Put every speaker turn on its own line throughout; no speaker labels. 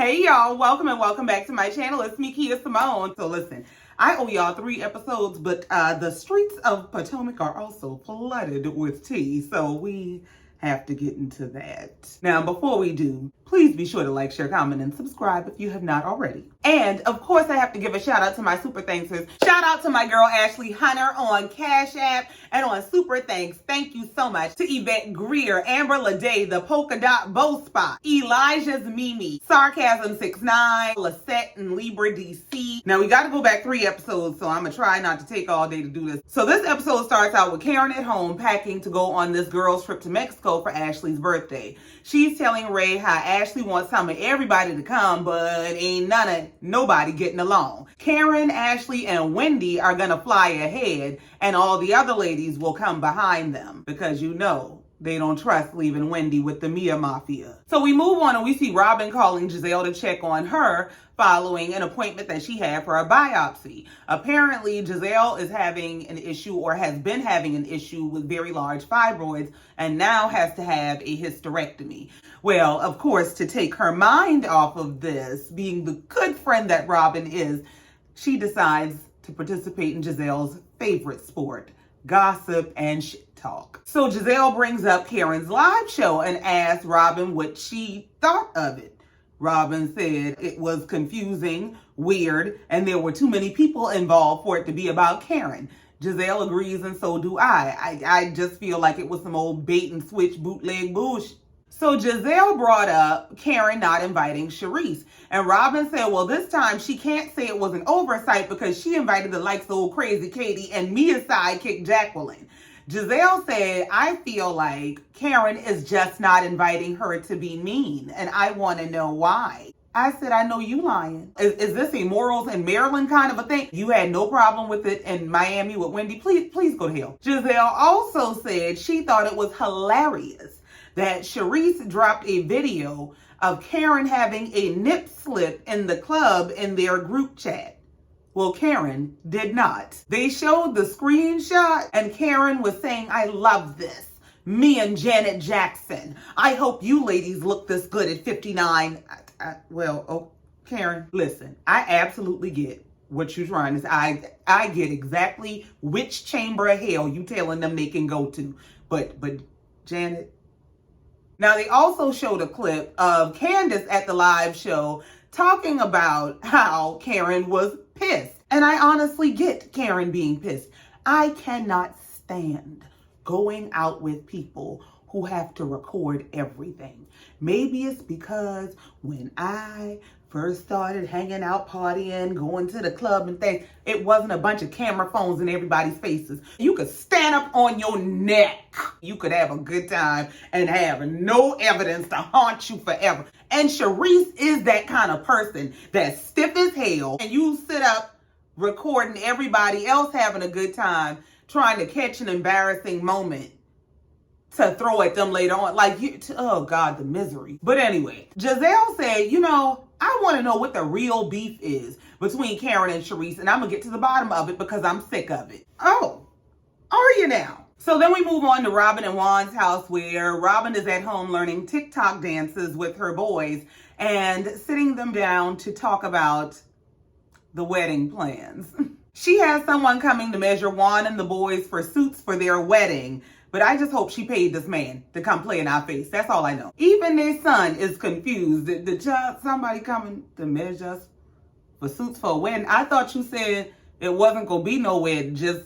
Hey y'all, welcome and welcome back to my channel. It's me, Kia Simone. So listen, I owe y'all 3 episodes, but the streets of Potomac are also flooded with tea, so we have to get into that. Now, before we do, please be sure to like, share, comment, and subscribe if you have not already. And of course, I have to give a shout out to my super thankers. Shout out to my girl Ashley Hunter on Cash App and on Super Thanks. Thank you so much to Yvette Greer, Amber Lede, the Polka Dot Bow Spot, Elijah's Mimi, Sarcasm 69, Lisette and Libra DC. Now we got to go back 3 episodes, so I'm gonna try not to take all day to do this. So this episode starts out with Karen at home packing to go on this girls' trip to Mexico for Ashley's birthday. She's telling Ray how Ashley wants some of everybody to come, but ain't nobody getting along. Karen, Ashley, and Wendy are gonna fly ahead, and all the other ladies will come behind them because you know they don't trust leaving Wendy with the Mia Mafia. So we move on and we see Robyn calling Giselle to check on her following an appointment that she had for a biopsy. Apparently, Giselle is having an issue or has been having an issue with very large fibroids and now has to have a hysterectomy. Well, of course, to take her mind off of this, being the good friend that Robyn is, she decides to participate in Giselle's favorite sport, gossip and shit talk. So Giselle brings up Karen's live show and asks Robyn what she thought of it. Robyn said it was confusing, weird, and there were too many people involved for it to be about Karen. Giselle agrees, and so do I. I just feel like it was some old bait and switch bootleg bullshit. So Giselle brought up Karen not inviting Charisse. And Robyn said, well, this time she can't say it was an oversight because she invited the likes of old crazy Katie and Mia's sidekick Jacqueline. Giselle said, I feel like Karen is just not inviting her to be mean, and I want to know why. I said, I know you lying. Is this a Morals in Maryland kind of a thing? You had no problem with it in Miami with Wendy. Please go to hell. Giselle also said she thought it was hilarious that Charisse dropped a video of Karen having a nip slip in the club in their group chat. Well, Karen did not. They showed the screenshot and Karen was saying, I love this. Me and Janet Jackson. I hope you ladies look this good at 59. Karen, listen, I absolutely get what you're trying to say. I get exactly which chamber of hell you telling them they can go to. But Janet. Now, they also showed a clip of Candace at the live show talking about how Karen was pissed. And I honestly get Karen being pissed. I cannot stand going out with people who have to record everything. Maybe it's because when I first started hanging out, partying, going to the club and things, it wasn't a bunch of camera phones in everybody's faces. You could stand up on your neck. You could have a good time and have no evidence to haunt you forever. And Charisse is that kind of person that's stiff as hell. And you sit up recording everybody else having a good time, trying to catch an embarrassing moment to throw at them later on. Oh God, the misery. But anyway, Giselle said, I want to know what the real beef is between Karen and Charisse, and I'm going to get to the bottom of it because I'm sick of it. Oh, are you now? So then we move on to Robyn and Juan's house where Robyn is at home learning TikTok dances with her boys and sitting them down to talk about the wedding plans. She has someone coming to measure Juan and the boys for suits for their wedding. But I just hope she paid this man to come play in our face. That's all I know. Even their son is confused. The child, somebody coming to measure us for suits for a wedding. I thought you said it wasn't going to be no wedding, just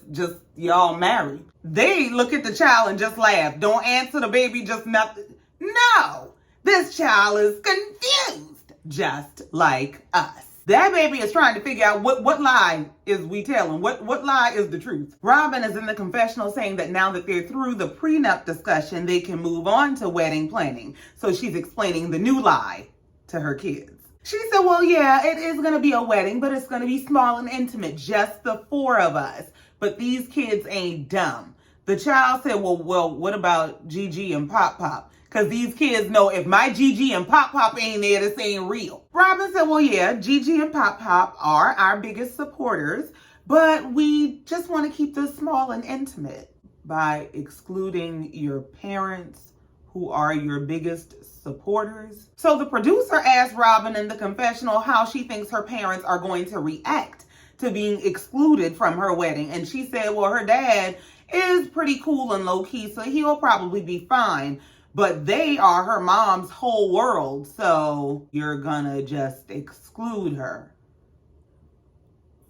y'all married. They look at the child and just laugh. Don't answer the baby, just nothing. No, this child is confused, just like us. That baby is trying to figure out what lie is we telling. What lie is the truth? Robyn is in the confessional saying that now that they're through the prenup discussion, they can move on to wedding planning. So she's explaining the new lie to her kids. She said, well, yeah, it is going to be a wedding, but it's going to be small and intimate, just the 4 of us. But these kids ain't dumb. The child said, well, what about Gigi and Pop Pop? Because these kids know if my Gigi and Pop Pop ain't there, this ain't real. Robyn said, well, yeah, Gigi and Pop Pop are our biggest supporters, but we just want to keep this small and intimate. By excluding your parents who are your biggest supporters? So the producer asked Robyn in the confessional how she thinks her parents are going to react to being excluded from her wedding. And she said, well, her dad is pretty cool and low-key, so he'll probably be fine. But they are her mom's whole world, so you're gonna just exclude her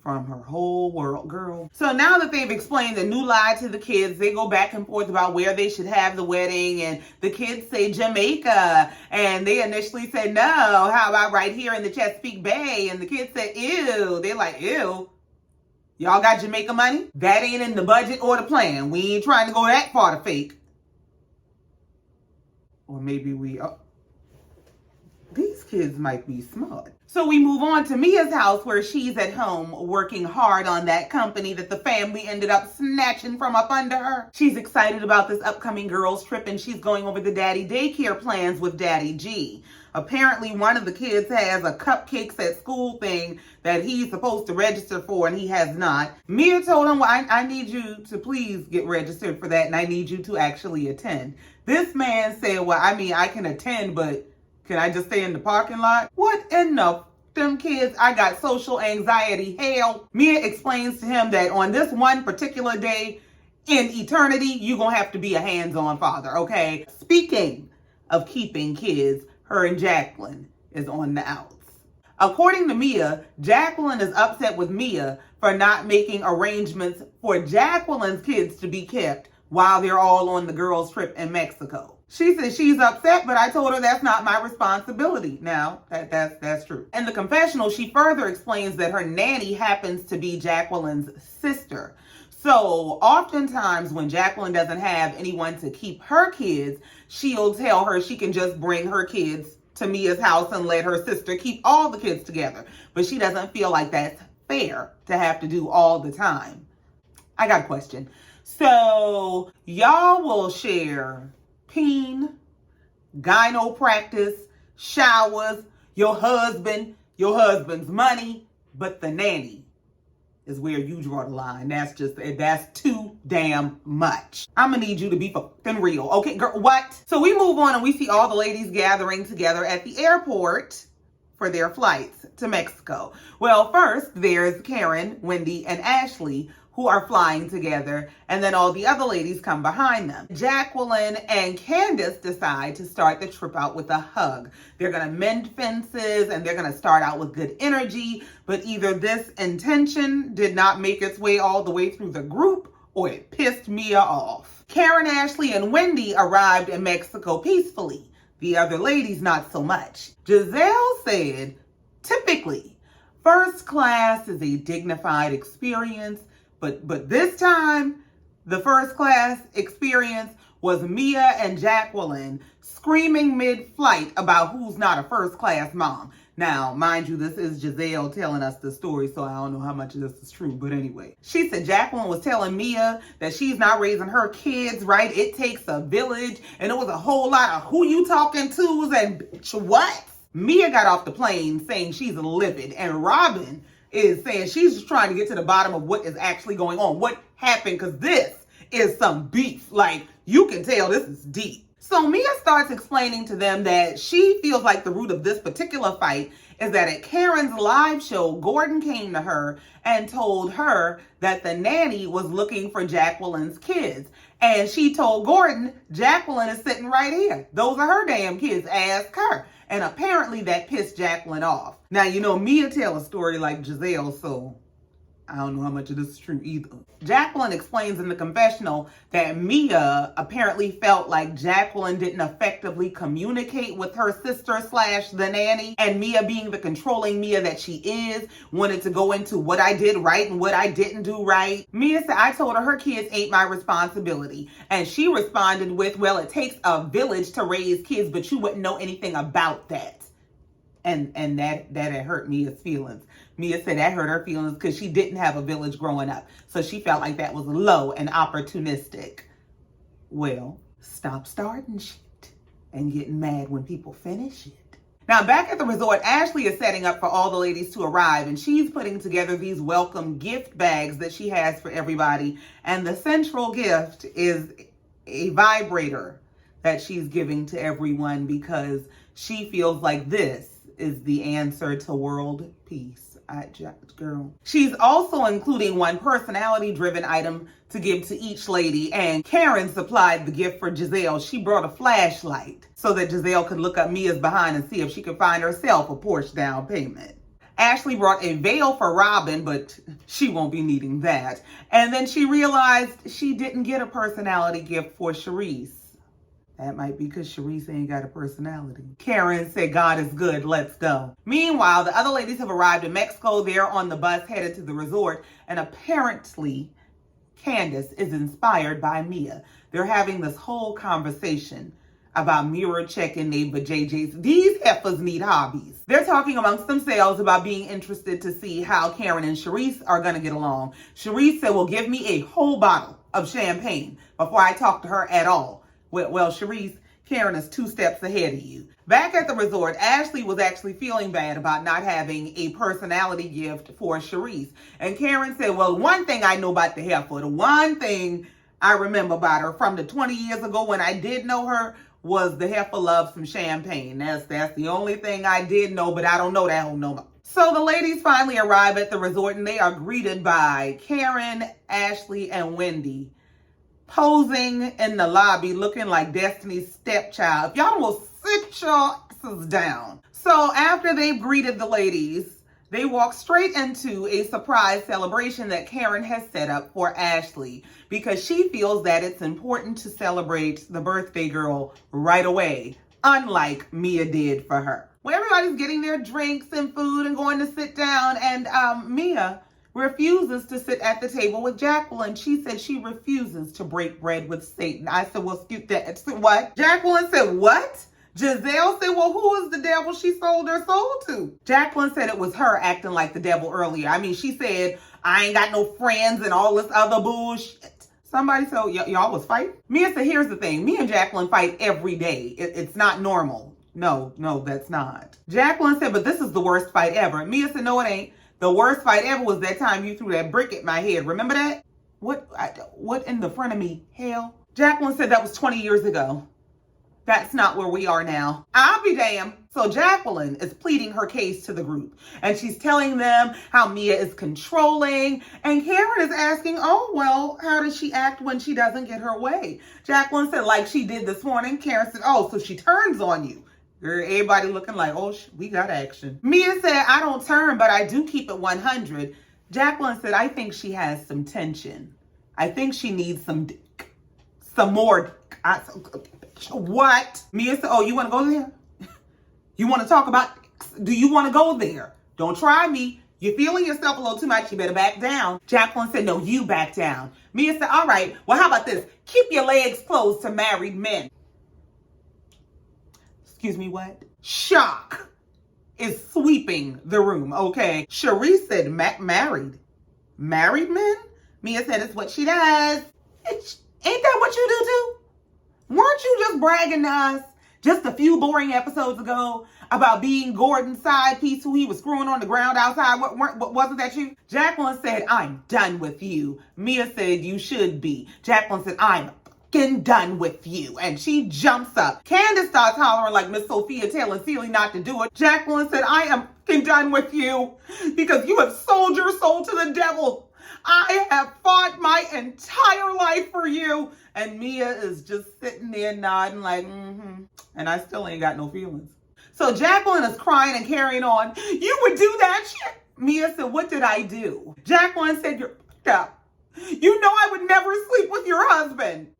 from her whole world, girl. So now that they've explained the new lie to the kids, they go back and forth about where they should have the wedding, and the kids say Jamaica, and they initially said no, how about right here in the Chesapeake Bay? And the kids said ew. They're like, ew, y'all got Jamaica money? That ain't in the budget or the plan. We ain't trying to go that far to fake. Or maybe we are. These kids might be smart. So we move on to Mia's house, where she's at home working hard on that company that the family ended up snatching from up under her. She's excited about this upcoming girls trip, and she's going over the daddy daycare plans with Daddy G. Apparently one of the kids has a cupcakes at school thing that he's supposed to register for, and he has not. Mia told him, well, I need you to please get registered for that, and I need you to actually attend. This man said, well, I mean, I can attend, but can I just stay in the parking lot? What in the them kids? I got social anxiety. Hell. Mia explains to him that on this one particular day in eternity, you're going to have to be a hands-on father, okay? Speaking of keeping kids, her and Jacqueline is on the outs. According to Mia, Jacqueline is upset with Mia for not making arrangements for Jacqueline's kids to be kept while they're all on the girls' trip in Mexico. She says she's upset, but I told her that's not my responsibility. Now, that's true. In the confessional, she further explains that her nanny happens to be Jacqueline's sister. So oftentimes when Jacqueline doesn't have anyone to keep her kids, she'll tell her she can just bring her kids to Mia's house and let her sister keep all the kids together. But she doesn't feel like that's fair to have to do all the time. I got a question. So y'all will share peen, gyno practice, showers, your husband's money, but the nanny is where you draw the line. That's too damn much. I'm gonna need you to be fucking real. Okay, girl, what? So we move on and we see all the ladies gathering together at the airport for their flights to Mexico. Well, first there's Karen, Wendy, and Ashley, who are flying together, and then all the other ladies come behind them. Jacqueline and Candace decide to start the trip out with a hug. They're gonna mend fences, and they're gonna start out with good energy, but either this intention did not make its way all the way through the group, or it pissed Mia off. Karen, Ashley, and Wendy arrived in Mexico peacefully. The other ladies, not so much. Giselle said, typically, first class is a dignified experience, but this time, the first class experience was Mia and Jacqueline screaming mid-flight about who's not a first class mom. Now, mind you, this is Giselle telling us the story, so I don't know how much of this is true, but anyway. She said Jacqueline was telling Mia that she's not raising her kids right. It takes a village, and it was a whole lot of who you talking to and bitch what? Mia got off the plane saying she's livid, and Robyn is saying she's just trying to get to the bottom of what is actually going on. What happened? Because this is some beef. Like, you can tell this is deep. So Mia starts explaining to them that she feels like the root of this particular fight is that at Karen's live show, Gordon came to her and told her that the nanny was looking for Jacqueline's kids. And she told Gordon, Jacqueline is sitting right here. Those are her damn kids. Ask her. And apparently that pissed Jacqueline off. Now, you know, Mia tell a story like Giselle, so I don't know how much of this is true either. Jacqueline explains in the confessional that Mia apparently felt like Jacqueline didn't effectively communicate with her sister / the nanny, and Mia, being the controlling Mia that she is, wanted to go into what I did right and what I didn't do right. Mia said, I told her kids ain't my responsibility. And she responded with, well, it takes a village to raise kids, but you wouldn't know anything about that. And that had hurt Mia's feelings. Mia said that hurt her feelings because she didn't have a village growing up. So she felt like that was low and opportunistic. Well, stop starting shit and getting mad when people finish it. Now, back at the resort, Ashley is setting up for all the ladies to arrive, and she's putting together these welcome gift bags that she has for everybody. And the central gift is a vibrator that she's giving to everyone because she feels like this is the answer to world peace. Girl. She's also including one personality-driven item to give to each lady, and Karen supplied the gift for Giselle. She brought a flashlight so that Giselle could look up Mia's behind and see if she could find herself a Porsche down payment. Ashley brought a veil for Robyn, but she won't be needing that. And then she realized she didn't get a personality gift for Charisse. That might be because Charisse ain't got a personality. Karen said, God is good, let's go. Meanwhile, the other ladies have arrived in Mexico. They're on the bus headed to the resort. And apparently, Candace is inspired by Mia. They're having this whole conversation about mirror checking their JJs. These heifers need hobbies. They're talking amongst themselves about being interested to see how Karen and Charisse are going to get along. Charisse said, well, give me a whole bottle of champagne before I talk to her at all. Well, Charisse, Karen is 2 steps ahead of you. Back at the resort, Ashley was actually feeling bad about not having a personality gift for Charisse. And Karen said, well, one thing I know about the heifer, the one thing I remember about her from the 20 years ago when I did know her was the heifer loves some champagne. That's the only thing I did know, but I don't know that whole no more. So the ladies finally arrive at the resort and they are greeted by Karen, Ashley, and Wendy, posing in the lobby looking like Destiny's stepchild. If y'all will sit your asses down. So after they've greeted the ladies, they walk straight into a surprise celebration that Karen has set up for Ashley because she feels that it's important to celebrate the birthday girl right away, unlike Mia did for her. Well, everybody's getting their drinks and food and going to sit down, and Mia refuses to sit at the table with Jacqueline. She said she refuses to break bread with Satan. I said, well, excuse that. What? Jacqueline said, what? Giselle said, well, who is the devil she sold her soul to? Jacqueline said it was her acting like the devil earlier. I mean, she said, I ain't got no friends and all this other bullshit. Somebody said, y'all was fighting? Mia said, here's the thing. Me and Jacqueline fight every day. It's not normal. No, that's not. Jacqueline said, but this is the worst fight ever. Mia said, no, it ain't. The worst fight ever was that time you threw that brick at my head. Remember that? What in the front of me? Hell. Jacqueline said that was 20 years ago. That's not where we are now. I'll be damned. So Jacqueline is pleading her case to the group. And she's telling them how Mia is controlling. And Karen is asking, oh, well, how does she act when she doesn't get her way? Jacqueline said, like she did this morning. Karen said, oh, so she turns on you. Everybody looking like, oh, we got action. Mia said, I don't turn, but I do keep it 100. Jacqueline said, I think she has some tension. I think she needs some dick. Some more dick. What? Mia said, oh, you want to go there? You want to talk about dicks? Do you want to go there? Don't try me. You're feeling yourself a little too much. You better back down. Jacqueline said, no, you back down. Mia said, all right, well, how about this? Keep your legs closed to married men. Excuse me, what? Shock is sweeping the room, okay? Charisse said, married men? Mia said, it's what she does. Ain't that what you do too? Weren't you just bragging to us just a few boring episodes ago about being Gordon's side piece who he was screwing on the ground outside? Wasn't that you? Jacqueline said, I'm done with you. Mia said, you should be. Jacqueline said, I'm done with you. And she jumps up. Candace starts hollering like Miss Sophia telling Celie not to do it. Jacqueline said, I am done with you because you have sold your soul to the devil. I have fought my entire life for you. And Mia is just sitting there nodding like, and I still ain't got no feelings. So Jacqueline is crying and carrying on. You would do that shit? Mia said, what did I do? Jacqueline said, you're fucked up. You know I would never sleep with your husband.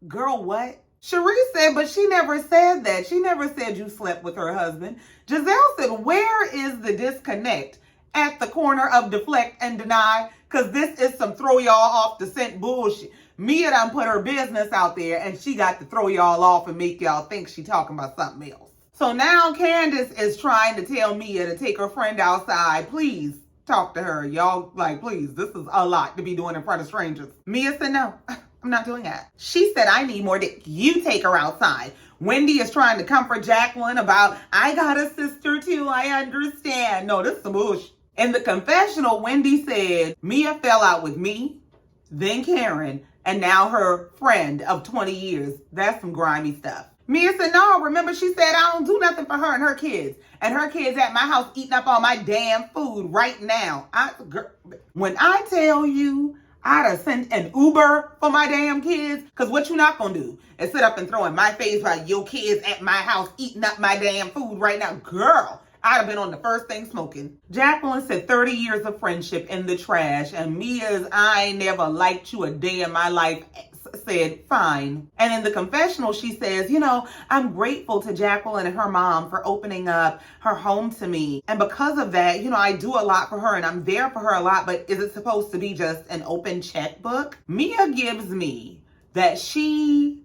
Girl, what? Charisse said, but she never said that. She never said you slept with her husband. Giselle said, where is the disconnect? At the corner of deflect and deny? Because this is some throw y'all off the scent bullshit. Mia done put her business out there and she got to throw y'all off and make y'all think she talking about something else. So now Candace is trying to tell Mia to take her friend outside. Please talk to her. Y'all, like, please, this is a lot to be doing in front of strangers. Mia said, no. I'm not doing that. She said, I need more dick. You take her outside. Wendy is trying to comfort Jacqueline about, I got a sister too, I understand. No, this is some bullshit. In the confessional, Wendy said, Mia fell out with me, then Karen, And now her friend of 20 years. That's some grimy stuff. Mia said, no, remember she said I don't do nothing for her and her kids. And her kids at my house eating up all my damn food right now. When I tell you I'd have sent an Uber for my damn kids, because what you not going to do is sit up and throw in my face while your kids at my house eating up my damn food right now. Girl, I'd have been on the first thing smoking. Jacqueline said 30 years of friendship in the trash. And Mia's I ain't never liked you a day in my life said fine. And in the confessional, she says, you know, I'm grateful to Jacqueline and her mom for opening up her home to me. And because of that, you know, I do a lot for her and I'm there for her a lot, but is it supposed to be just an open checkbook? Mia gives me that she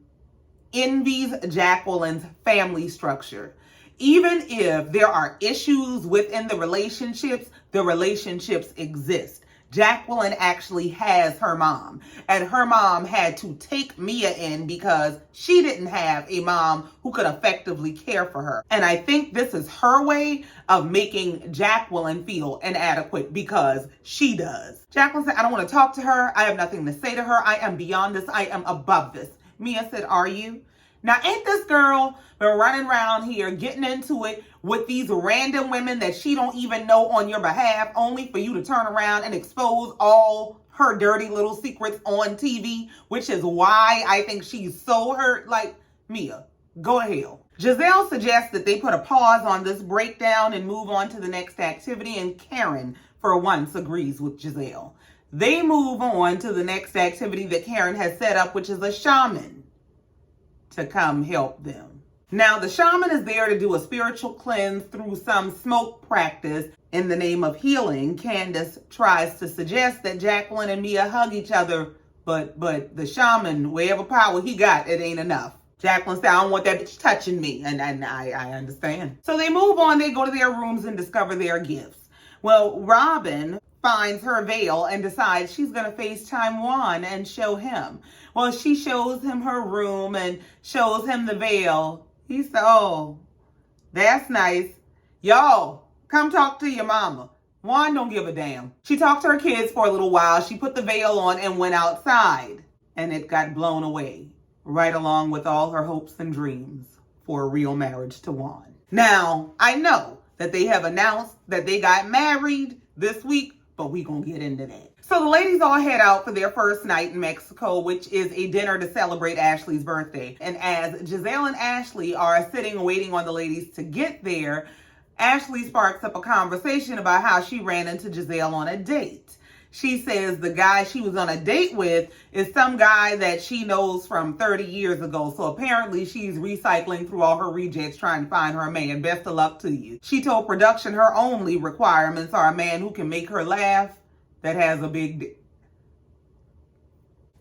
envies Jacqueline's family structure. Even if there are issues within the relationships exist. Jacqueline actually has her mom, and her mom had to take Mia in because she didn't have a mom who could effectively care for her. And I think this is her way of making Jacqueline feel inadequate because she does. Jacqueline said, I don't want to talk to her. I have nothing to say to her. I am beyond this. I am above this. Mia said, are you? Now, ain't this girl been running around here getting into it with these random women that she don't even know on your behalf, only for you to turn around and expose all her dirty little secrets on TV, which is why I think she's so hurt. Like, Mia, go to hell. Giselle suggests that they put a pause on this breakdown and move on to the next activity, and Karen, for once, agrees with Giselle. They move on to the next activity that Karen has set up, which is a shaman to come help them. Now, the shaman is there to do a spiritual cleanse through some smoke practice in the name of healing. Candace tries to suggest that Jacqueline and Mia hug each other, but the shaman, whatever power he got, it ain't enough. Jacqueline said, I don't want that bitch touching me, and I understand. So they move on, they go to their rooms and discover their gifts. Well, Robyn finds her veil and decides she's going to FaceTime Juan and show him. Well, she shows him her room and shows him the veil. He said, oh, that's nice. Yo, come talk to your mama. Juan don't give a damn. She talked to her kids for a little while. She put the veil on and went outside. And it got blown away, right along with all her hopes and dreams for a real marriage to Juan. Now, I know that they have announced that they got married this week, but we gonna get into that. So the ladies all head out for their first night in Mexico, which is a dinner to celebrate Ashley's birthday. And as Giselle and Ashley are sitting waiting on the ladies to get there, Ashley sparks up a conversation about how she ran into Giselle on a date. She says the guy she was on a date with is some guy that she knows from 30 years ago. So apparently she's recycling through all her rejects trying to find her a man. Best of luck to you. She told production her only requirements are a man who can make her laugh, that has a big dick.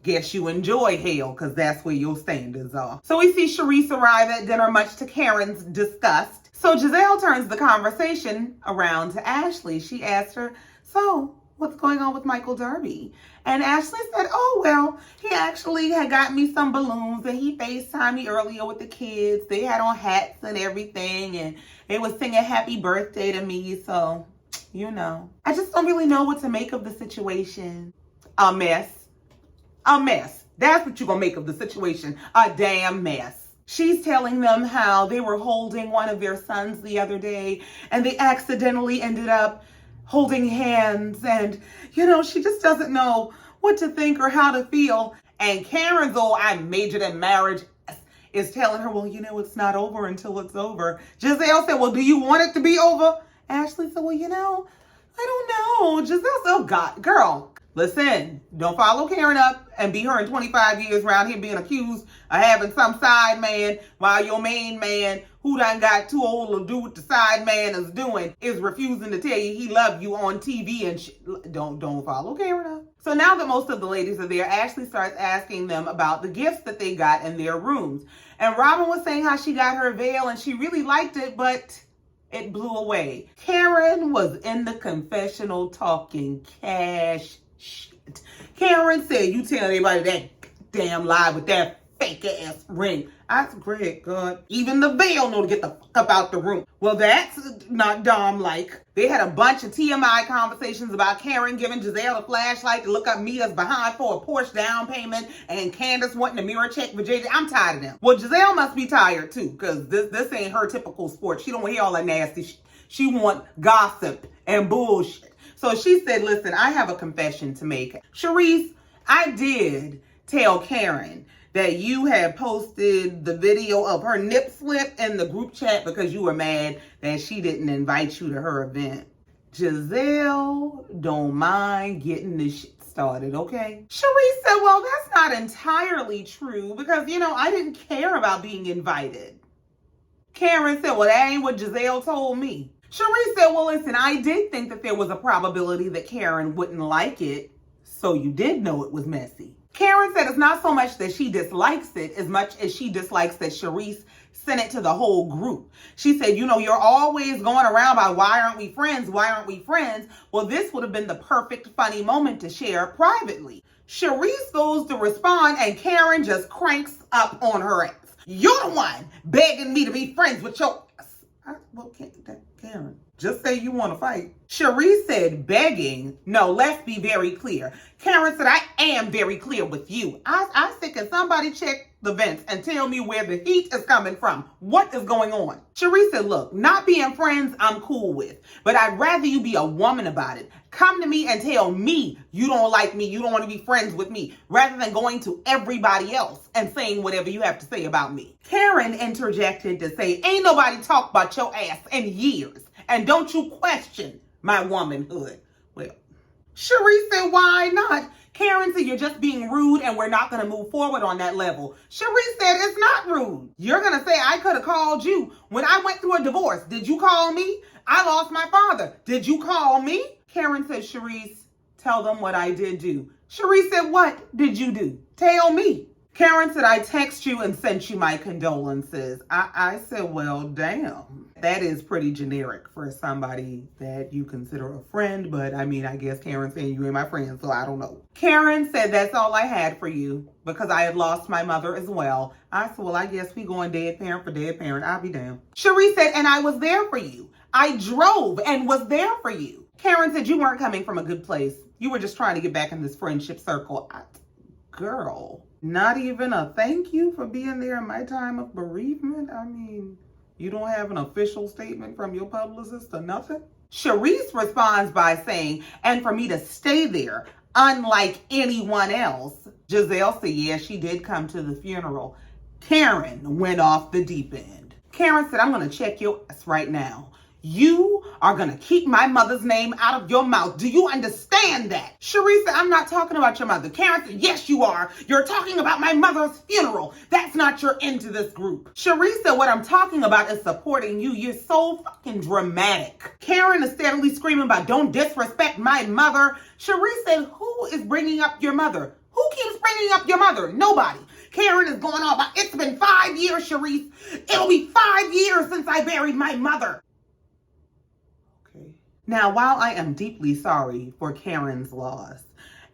Guess you enjoy hell, because that's where your standards are. So we see Charisse arrive at dinner, much to Karen's disgust. So Giselle turns the conversation around to Ashley. She asked her, so what's going on with Michael Derby? And Ashley said, oh, well, he actually had got me some balloons and he FaceTimed me earlier with the kids. They had on hats and everything and they was singing happy birthday to me. So, you know, I just don't really know what to make of the situation. A mess. A mess. That's what you're going to make of the situation. A damn mess. She's telling them how they were holding one of their sons the other day and they accidentally ended up holding hands, and you know, she just doesn't know what to think or how to feel. And Karen, though I majored in marriage, is telling her, well, you know, it's not over until it's over. Giselle said, well, do you want it to be over? Ashley said, well, you know, I don't know. Giselle said, oh God, girl, listen, don't follow Karen up and be her in 25 years around here being accused of having some side man while your main man, who done got too old to do what the side man is doing, is refusing to tell you he loved you on TV and don't follow Karen up. So now that most of the ladies are there, Ashley starts asking them about the gifts that they got in their rooms. And Robyn was saying how she got her veil and she really liked it, but it blew away. Karen was in the confessional talking cash shit. Karen said, you tell everybody that damn lie with that fake ass ring. I said, great God, even the veil know to get the fuck up out the room. Well, that's not Dom-like. They had a bunch of TMI conversations about Karen giving Giselle a flashlight to look up Mia's behind for a Porsche down payment and Candace wanting a mirror check for JJ. I'm tired of them. Well, Giselle must be tired too, because this ain't her typical sport. She don't want to hear all that nasty shit. She want gossip and bullshit. So she said, listen, I have a confession to make. Sharice, I did tell Karen that you had posted the video of her nip slip in the group chat because you were mad that she didn't invite you to her event. Giselle don't mind getting this shit started, okay? Sharice said, well, that's not entirely true because, I didn't care about being invited. Karen said, well, that ain't what Giselle told me. Sharice said, well, listen, I did think that there was a probability that Karen wouldn't like it, so you did know it was messy. Karen said it's not so much that she dislikes it as much as she dislikes that Sharice sent it to the whole group. She said, you're always going around by why aren't we friends? Why aren't we friends? Well, this would have been the perfect funny moment to share privately. Sharice goes to respond and Karen just cranks up on her ass. You're the one begging me to be friends with your ass. Karen, just say you want to fight. Sharice said begging. No, let's be very clear. Karen said, I am very clear with you. I said, can somebody check the vents and tell me where the heat is coming from? What is going on? Sharice said, look, not being friends, I'm cool with, but I'd rather you be a woman about it. Come to me and tell me you don't like me, you don't want to be friends with me, rather than going to everybody else and saying whatever you have to say about me. Karen interjected to say, ain't nobody talked about your ass in years, and don't you question my womanhood. Well, Sharice said, why not? Karen said, you're just being rude and we're not going to move forward on that level. Sharice said, it's not rude. You're going to say, I could have called you. When I went through a divorce, did you call me? I lost my father. Did you call me? Karen said, Sharice, tell them what I did do. Sharice said, what did you do? Tell me. Karen said, I text you and sent you my condolences. I said, well, damn. That is pretty generic for somebody that you consider a friend. But I guess Karen's saying you ain't my friend, so I don't know. Karen said, that's all I had for you because I had lost my mother as well. I said, well, I guess we going dead parent for dead parent. I'll be damned. Sharice said, and I was there for you. I drove and was there for you. Karen said, you weren't coming from a good place. You were just trying to get back in this friendship circle. Girl. Not even a thank you for being there in my time of bereavement? You don't have an official statement from your publicist or nothing? Sharice responds by saying, and for me to stay there, unlike anyone else. Giselle said, yeah, she did come to the funeral. Karen went off the deep end. Karen said, I'm going to check your ass right now. You are going to keep my mother's name out of your mouth. Do you understand that? Sharice said, I'm not talking about your mother. Karen said, yes, you are. You're talking about my mother's funeral. That's not your end to this group. Sharice said, what I'm talking about is supporting you. You're so fucking dramatic. Karen is steadily screaming about, don't disrespect my mother. Sharice said, who is bringing up your mother? Who keeps bringing up your mother? Nobody. Karen is going on about, it's been 5 years, Sharice. It'll be 5 years since I buried my mother. Now, while I am deeply sorry for Karen's loss,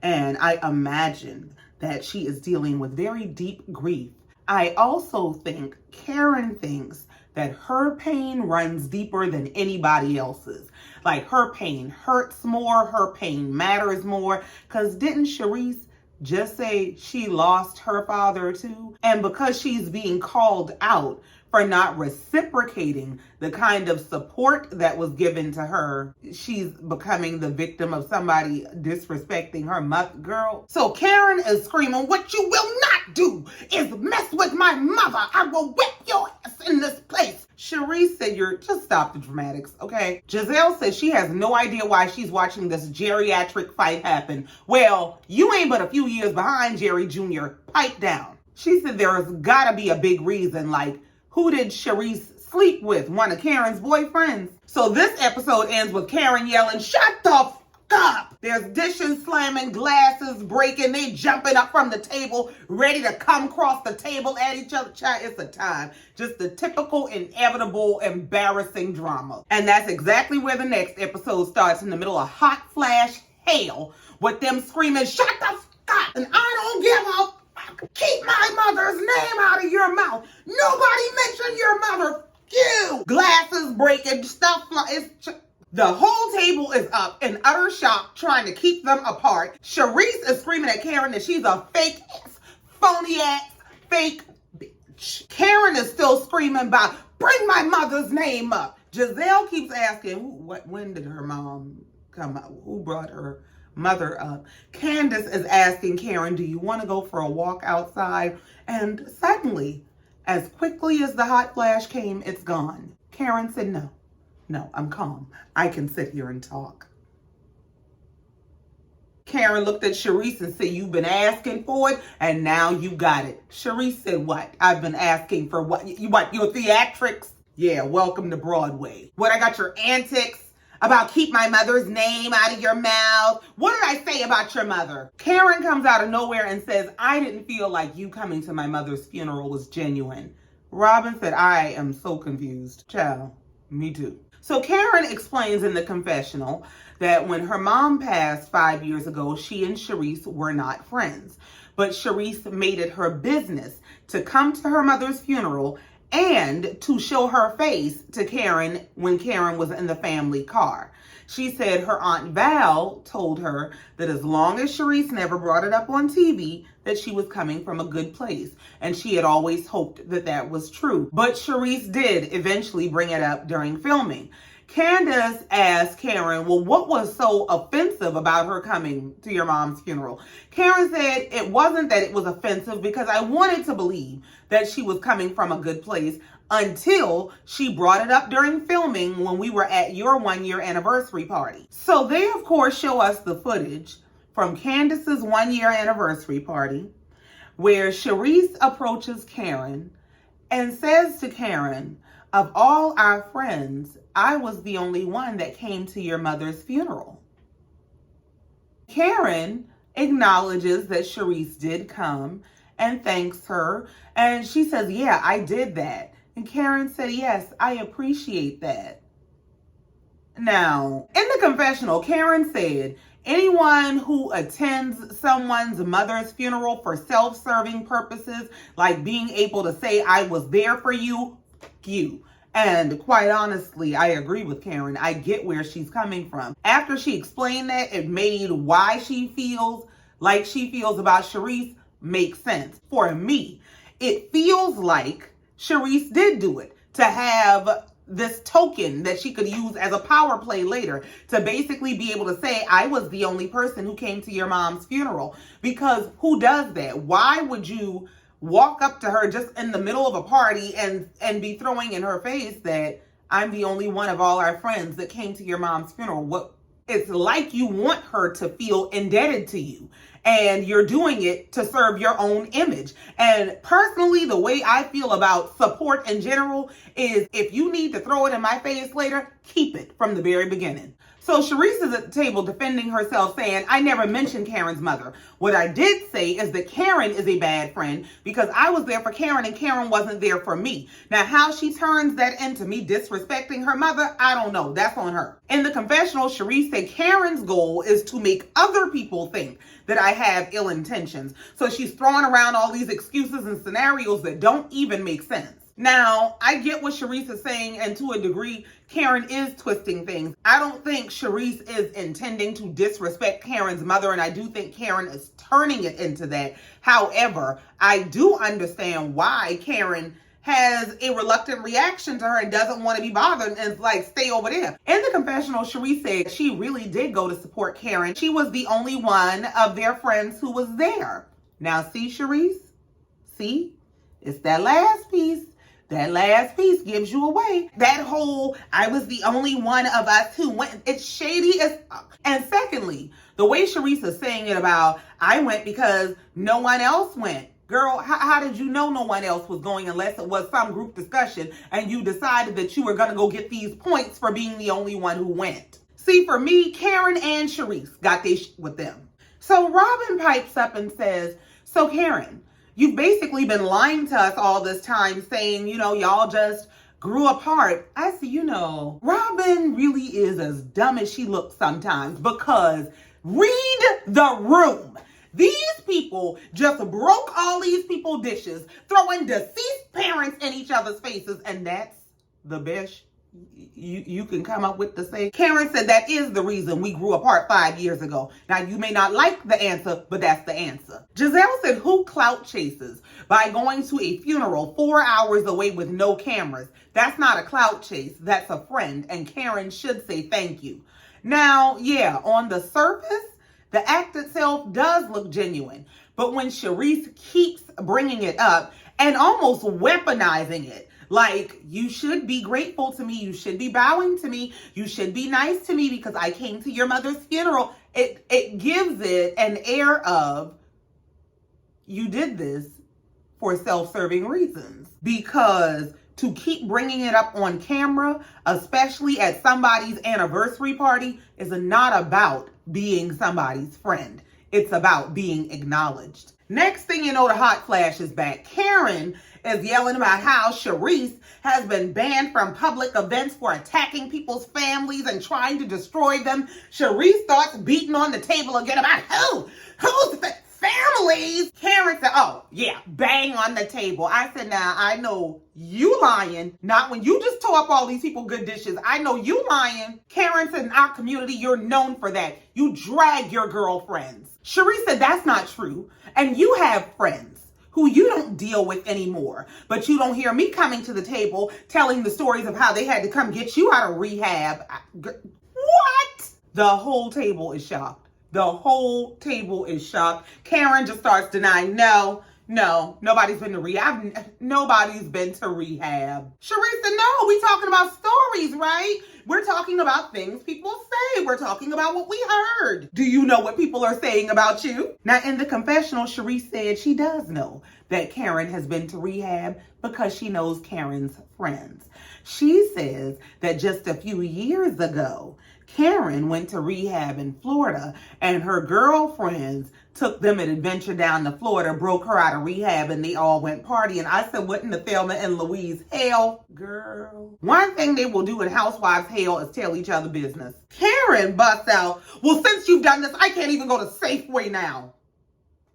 and I imagine that she is dealing with very deep grief, I also think Karen thinks that her pain runs deeper than anybody else's. Like, her pain hurts more, her pain matters more, because didn't Sharice just say she lost her father too? And because she's being called out for not reciprocating the kind of support that was given to her, she's becoming the victim of somebody disrespecting her mother. Girl. So Karen is screaming, what you will not do is mess with my mother. I will whip your ass in this place. Sharice said, just stop the dramatics, okay? Giselle says she has no idea why she's watching this geriatric fight happen. Well, you ain't but a few years behind Jerry Jr. Pipe down. She said there's gotta be a big reason, like, who did Sharice sleep with? One of Karen's boyfriends. So this episode ends with Karen yelling, shut the fuck up. There's dishes slamming, glasses breaking, they jumping up from the table, ready to come across the table at each other. Child, it's a time. Just the typical, inevitable, embarrassing drama. And that's exactly where the next episode starts, in the middle of hot flash hell, with them screaming, shut the fuck up. And I don't give a fuck Keep my mother's name out of your mouth. Nobody mention your mother. You. Glasses breaking, stuff like the whole table is up in utter shock, trying to keep them apart. Charisse is screaming at Karen that she's a fake ass, phony ass, fake bitch. Karen is still screaming about, bring my mother's name up. Giselle keeps asking, when did her mom come up? Who brought her mother up? Candace is asking Karen, do you want to go for a walk outside? And suddenly, as quickly as the hot flash came, it's gone. Karen said, no, I'm calm. I can sit here and talk. Karen looked at Charisse and said, you've been asking for it, and now you got it. Charisse said, what? I've been asking for what? Your theatrics? Yeah, welcome to Broadway. What, I got your antics about keep my mother's name out of your mouth? What did I say about your mother? Karen comes out of nowhere and says, I didn't feel like you coming to my mother's funeral was genuine. Robyn said, I am so confused. Child, me too. So Karen explains in the confessional that when her mom passed 5 years ago, she and Charisse were not friends. But Charisse made it her business to come to her mother's funeral and to show her face to Karen when Karen was in the family car. She said her Aunt Val told her that as long as Charisse never brought it up on TV, that she was coming from a good place. And she had always hoped that that was true. But Charisse did eventually bring it up during filming. Candace asked Karen, well, what was so offensive about her coming to your mom's funeral? Karen said it wasn't that it was offensive because I wanted to believe that she was coming from a good place until she brought it up during filming when we were at your 1-year anniversary party. So they, of course, show us the footage from Candace's 1-year anniversary party where Charisse approaches Karen and says to Karen, of all our friends, I was the only one that came to your mother's funeral. Karen acknowledges that Charisse did come and thanks her. And she says, yeah, I did that. And Karen said, yes, I appreciate that. Now, in the confessional, Karen said, anyone who attends someone's mother's funeral for self-serving purposes, like being able to say, I was there for you, you. And quite honestly, I agree with Karen. I get where she's coming from. After she explained that, it made why she feels like she feels about Charisse make sense. For me, it feels like Charisse did do it to have this token that she could use as a power play later to basically be able to say, I was the only person who came to your mom's funeral. Because who does that? Why would you walk up to her just in the middle of a party and be throwing in her face that I'm the only one of all our friends that came to your mom's funeral? What? It's like you want her to feel indebted to you, and you're doing it to serve your own image. And personally, the way I feel about support in general is if you need to throw it in my face later, keep it from the very beginning. So Charisse is at the table defending herself, saying, I never mentioned Karen's mother. What I did say is that Karen is a bad friend because I was there for Karen and Karen wasn't there for me. Now, how she turns that into me disrespecting her mother, I don't know. That's on her. In the confessional, Charisse said Karen's goal is to make other people think that I have ill intentions. So she's throwing around all these excuses and scenarios that don't even make sense. Now, I get what Charisse is saying, and to a degree, Karen is twisting things. I don't think Charisse is intending to disrespect Karen's mother, and I do think Karen is turning it into that. However, I do understand why Karen has a reluctant reaction to her and doesn't want to be bothered and is like, stay over there. In the confessional, Charisse said she really did go to support Karen. She was the only one of their friends who was there. Now, see, Charisse? See? It's that last piece. That last piece gives you away. That whole, I was the only one of us who went, it's shady as fuck. And secondly, the way Charisse is saying it about, I went because no one else went. Girl, how did you know no one else was going unless it was some group discussion and you decided that you were going to go get these points for being the only one who went? See, for me, Karen and Charisse got their shit with them. So Robyn pipes up and says, so Karen, you've basically been lying to us all this time saying, y'all just grew apart. I see, Robyn really is as dumb as she looks sometimes because read the room. These people just broke all these people's dishes, throwing deceased parents in each other's faces, and that's the best you can come up with to say. Karen said that is the reason we grew apart 5 years ago. Now, you may not like the answer, but that's the answer. Giselle said, who clout chases by going to a funeral 4 hours away with no cameras? That's not a clout chase. That's a friend, and Karen should say thank you. Now, yeah, on the surface, the act itself does look genuine, but when Charisse keeps bringing it up and almost weaponizing it, like, you should be grateful to me, you should be bowing to me, you should be nice to me because I came to your mother's funeral, it gives it an air of, you did this for self-serving reasons. Because to keep bringing it up on camera, especially at somebody's anniversary party, is not about being somebody's friend. It's about being acknowledged. Next thing you know, the hot flash is back. Karen is yelling about how Charisse has been banned from public events for attacking people's families and trying to destroy them. Charisse starts beating on the table again about who's the families. Karen said, oh, yeah, bang on the table. I said, now, I know you lying. Not when you just tore up all these people good dishes. I know you lying. Karen said, in our community, you're known for that. You drag your girlfriends. Charisse said, that's not true. And you have friends who you don't deal with anymore. But you don't hear me coming to the table telling the stories of how they had to come get you out of rehab. What? The whole table is shocked. The whole table is shocked. Karen just starts denying, no, nobody's been to rehab. Nobody's been to rehab. Charisse said, no, we talking about stories, right? We're talking about things people say. We're talking about what we heard. Do you know what people are saying about you? Now, in the confessional, Charisse said she does know that Karen has been to rehab because she knows Karen's friends. She says that just a few years ago, Karen went to rehab in Florida and her girlfriends took them an adventure down to Florida, broke her out of rehab, and they all went partying. I said, what in the Thelma and Louise hell, girl? One thing they will do in Housewives hell is tell each other business. Karen busts out, well, since you've done this, I can't even go to Safeway now.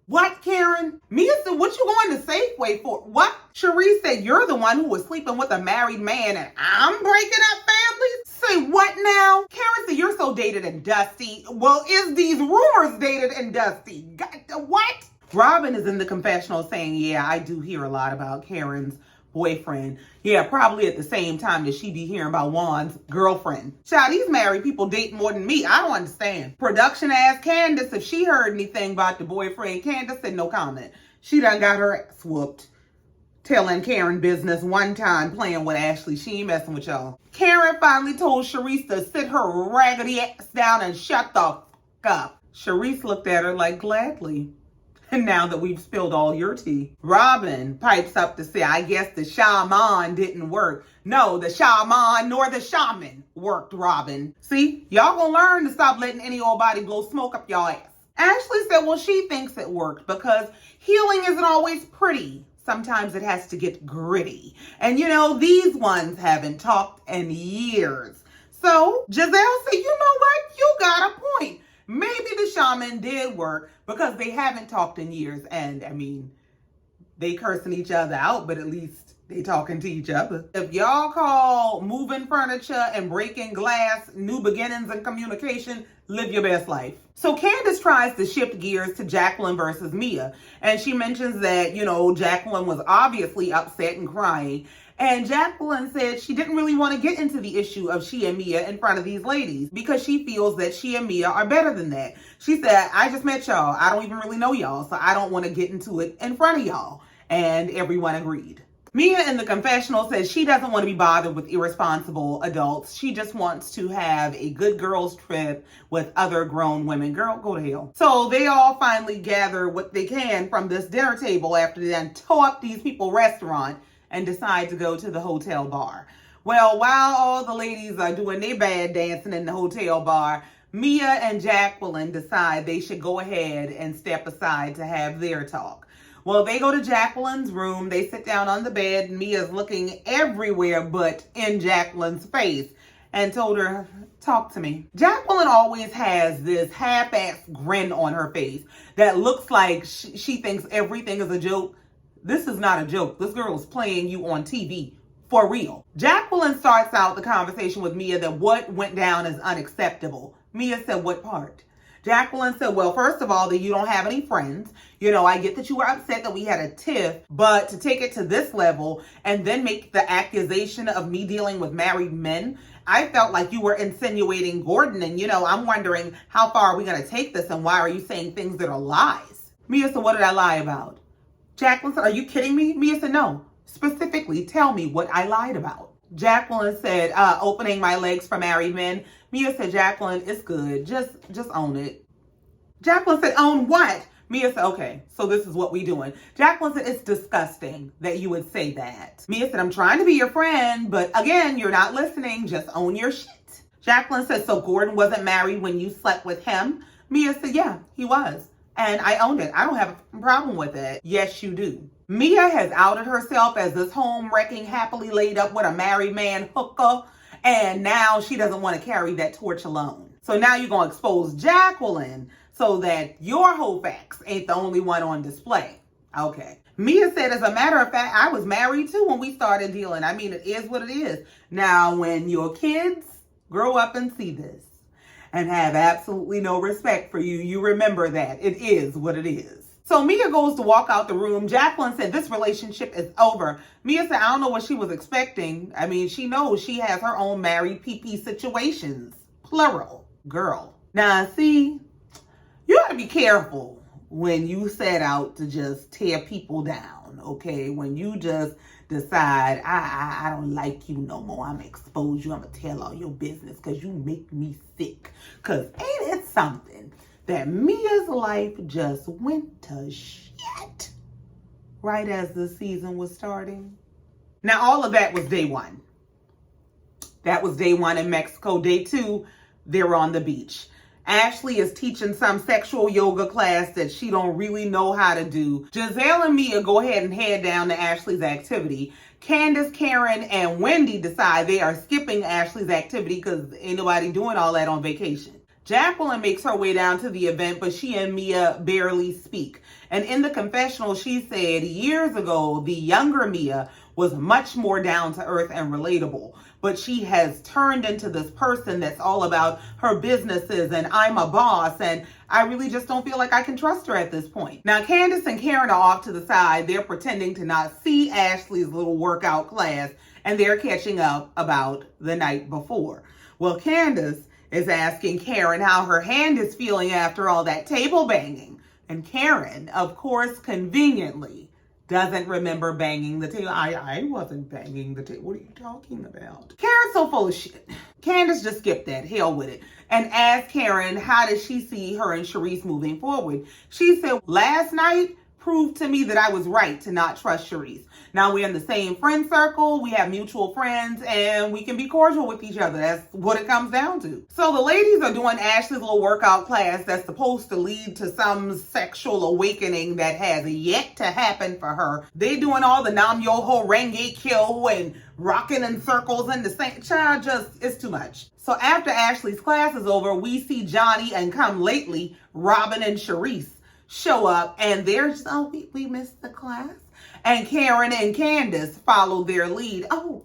What, Karen? Mia said, what you going to Safeway for? What? Charisse said, you're the one who was sleeping with a married man and I'm breaking up families? Say what now? Karen said, you're so dated and dusty. Well, is these rumors dated and dusty? What? Robyn is in the confessional saying, yeah, I do hear a lot about Karen's boyfriend. Yeah, probably at the same time that she be hearing about Juan's girlfriend. Child, these married people date more than me. I don't understand. Production asked Candace if she heard anything about the boyfriend. Candace said no comment. She done got her ass whooped telling Karen business one time playing with Ashley. She ain't messing with y'all. Karen finally told Charisse to sit her raggedy ass down and shut the fuck up. Charisse looked at her like, gladly. And now that we've spilled all your tea. Robyn pipes up to say, I guess the shaman didn't work. No, the shaman nor the shaman worked, Robyn. See, y'all gonna learn to stop letting any old body blow smoke up y'all ass. Ashley said, well, she thinks it worked because healing isn't always pretty. Sometimes it has to get gritty. And you know, these ones haven't talked in years. So Giselle said, you know what? You got a point. Maybe the shaman did work because they haven't talked in years. And I mean, they cursing each other out, but at least they talking to each other. If y'all call moving furniture and breaking glass new beginnings in communication, live your best life. So Candace tries to shift gears to Jacqueline versus Mia. And she mentions that, you know, Jacqueline was obviously upset and crying. And Jacqueline said she didn't really want to get into the issue of she and Mia in front of these ladies because she feels that she and Mia are better than that. She said, I just met y'all. I don't even really know y'all, so I don't want to get into it in front of y'all. And everyone agreed. Mia in the confessional says she doesn't want to be bothered with irresponsible adults. She just wants to have a good girls trip with other grown women. Girl, go to hell. So they all finally gather what they can from this dinner table after they done tore up these people's restaurant and decide to go to the hotel bar. Well, while all the ladies are doing their bad dancing in the hotel bar, Mia and Jacqueline decide they should go ahead and step aside to have their talk. Well, they go to Jacqueline's room. They sit down on the bed. Mia's looking everywhere but in Jacqueline's face. and told her, talk to me. Jacqueline always has this half-ass grin on her face that looks like she thinks everything is a joke. This is not a joke. This girl is playing you on TV for real. Jacqueline starts out the conversation with Mia that what went down is unacceptable. Mia said, what part? Jacqueline said, well, first of all, that you don't have any friends. You know, I get that you were upset that we had a tiff, but to take it to this level and then make the accusation of me dealing with married men, I felt like you were insinuating Gordon. And, you know, I'm wondering how far are we going to take this and why are you saying things that are lies? Mia said, what did I lie about? Jacqueline said, are you kidding me? Mia said, no. Specifically, tell me what I lied about. Jacqueline said, opening my legs for married men. Mia said, Jacqueline, it's good. Just own it. Jacqueline said, own what? Mia said, okay, so this is what we doing. Jacqueline said, it's disgusting that you would say that. Mia said, I'm trying to be your friend, but again, you're not listening. Just own your shit. Jacqueline said, so Gordon wasn't married when you slept with him? Mia said, yeah, he was. And I owned it. I don't have a problem with it. Yes, you do. Mia has outed herself as this home-wrecking, happily laid up with a married man hooker. And now she doesn't want to carry that torch alone. So now you're going to expose Jacqueline so that your whole facts ain't the only one on display. Okay. Mia said, as a matter of fact, I was married too when we started dealing. I mean, it is what it is. Now, when your kids grow up and see this and have absolutely no respect for you, you remember that. It is what it is. So Mia goes to walk out the room. Jacqueline said, this relationship is over. Mia said, I don't know what she was expecting. I mean, she knows she has her own married PP situations. Plural. Girl. Now, see, you got to be careful when you set out to just tear people down, okay? When you just decide, I don't like you no more. I'm going to expose you. I'm going to tell all your business because you make me sick. Because ain't it something that Mia's life just went to shit right as the season was starting? Now, all of that was day one. That was day one in Mexico. Day two, they're on the beach. Ashley is teaching some sexual yoga class that she don't really know how to do. Giselle and Mia go ahead and head down to Ashley's activity. Candace, Karen, and Wendy decide they are skipping Ashley's activity because ain't nobody doing all that on vacation. Jacqueline makes her way down to the event, but she and Mia barely speak. And in the confessional, she said years ago, the younger Mia was much more down to earth and relatable. But she has turned into this person that's all about her businesses and I'm a boss. And I really just don't feel like I can trust her at this point. Now, Candace and Karen are off to the side. They're pretending to not see Ashley's little workout class. And they're catching up about the night before. Well, Candace is asking Karen how her hand is feeling after all that table banging. And Karen, of course, conveniently doesn't remember banging the table. I wasn't banging the table. What are you talking about? Karen's so full of shit. Candace just skipped that. Hell with it. And asked Karen, how does she see her and Sharice moving forward? She said, last night proved to me that I was right to not trust Sharice. Now we're in the same friend circle, we have mutual friends, and we can be cordial with each other. That's what it comes down to. So the ladies are doing Ashley's little workout class that's supposed to lead to some sexual awakening that has yet to happen for her. They're doing all the Nam Yoho Renge Kyo and rocking in circles and the same. Child, just, it's too much. So after Ashley's class is over, we see Johnny and come lately, Robyn and Sharice show up, and they're just, oh, we missed the class. And Karen and Candace follow their lead. Oh,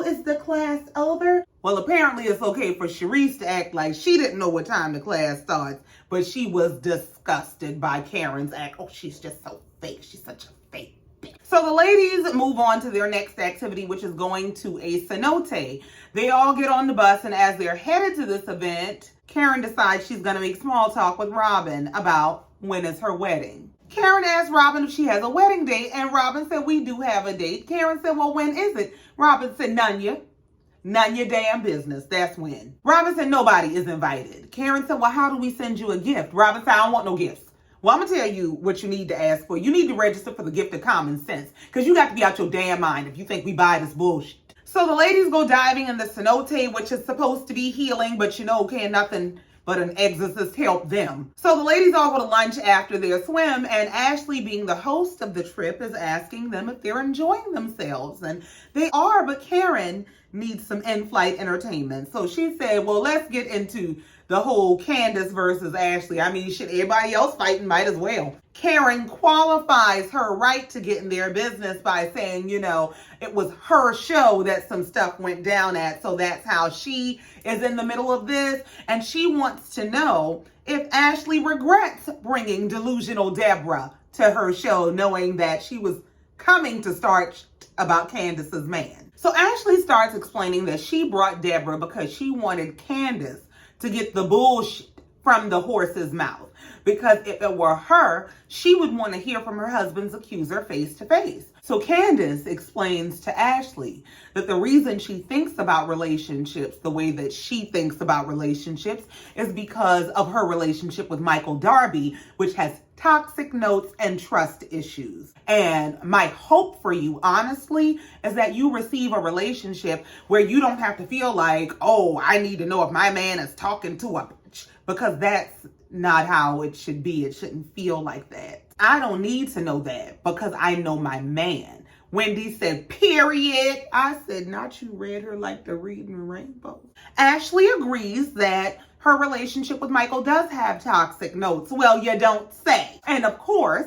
is the class over? Well, apparently it's okay for Sharice to act like she didn't know what time the class starts, but she was disgusted by Karen's act. Oh, she's just so fake. She's such a fake bitch. So the ladies move on to their next activity, which is going to a cenote. They all get on the bus, and as they're headed to this event, Karen decides she's going to make small talk with Robyn about when is her wedding. Karen asked Robyn if she has a wedding date, and Robyn said, we do have a date. Karen said, well, when is it? Robyn said, none your damn business. That's when. Robyn said, nobody is invited. Karen said, well, how do we send you a gift? Robyn said, I don't want no gifts. Well, I'm going to tell you what you need to ask for. You need to register for the gift of common sense, because you got to be out your damn mind if you think we buy this bullshit. So the ladies go diving in the cenote, which is supposed to be healing, but can't nothing but an exorcist help them. So the ladies all go to lunch after their swim, and Ashley, being the host of the trip, is asking them if they're enjoying themselves. And they are, but Karen needs some in-flight entertainment. So she said, well, let's get into the whole Candace versus Ashley. I mean, shit, everybody else fighting, might as well. Karen qualifies her right to get in their business by saying, you know, it was her show that some stuff went down at. So that's how she is in the middle of this. And she wants to know if Ashley regrets bringing delusional Deborah to her show, knowing that she was coming to start about Candace's man. So Ashley starts explaining that she brought Deborah because she wanted Candace to get the bullshit from the horse's mouth. Because if it were her, she would want to hear from her husband's accuser face to face. So Candace explains to Ashley that the reason she thinks about relationships the way that she thinks about relationships is because of her relationship with Michael Darby, which has toxic notes and trust issues. And my hope for you, honestly, is that you receive a relationship where you don't have to feel like, oh, I need to know if my man is talking to a bitch, because that's not how it should be. It shouldn't feel like that. I don't need to know that because I know my man. Wendy said, period. I said, not you read her like the reading rainbow. Ashley agrees that her relationship with Michael does have toxic notes. Well, you don't say. And of course,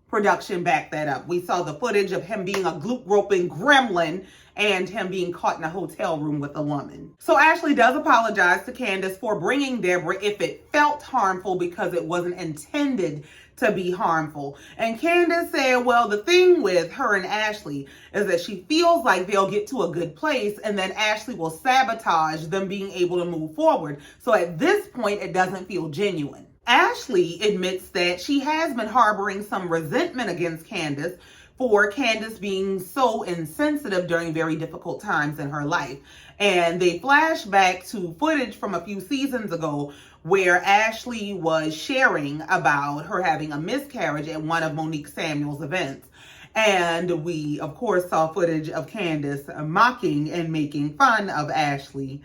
production backed that up. We saw the footage of him being a glute roping gremlin and him being caught in a hotel room with a woman. So Ashley does apologize to Candace for bringing Deborah if it felt harmful because it wasn't intended to be harmful. And Candace said, well, the thing with her and Ashley is that she feels like they'll get to a good place and then Ashley will sabotage them being able to move forward. So at this point, it doesn't feel genuine. Ashley admits that she has been harboring some resentment against Candace for Candace being so insensitive during very difficult times in her life. And they flash back to footage from a few seasons ago where Ashley was sharing about her having a miscarriage at one of Monique Samuel's events. And we, of course, saw footage of Candace mocking and making fun of Ashley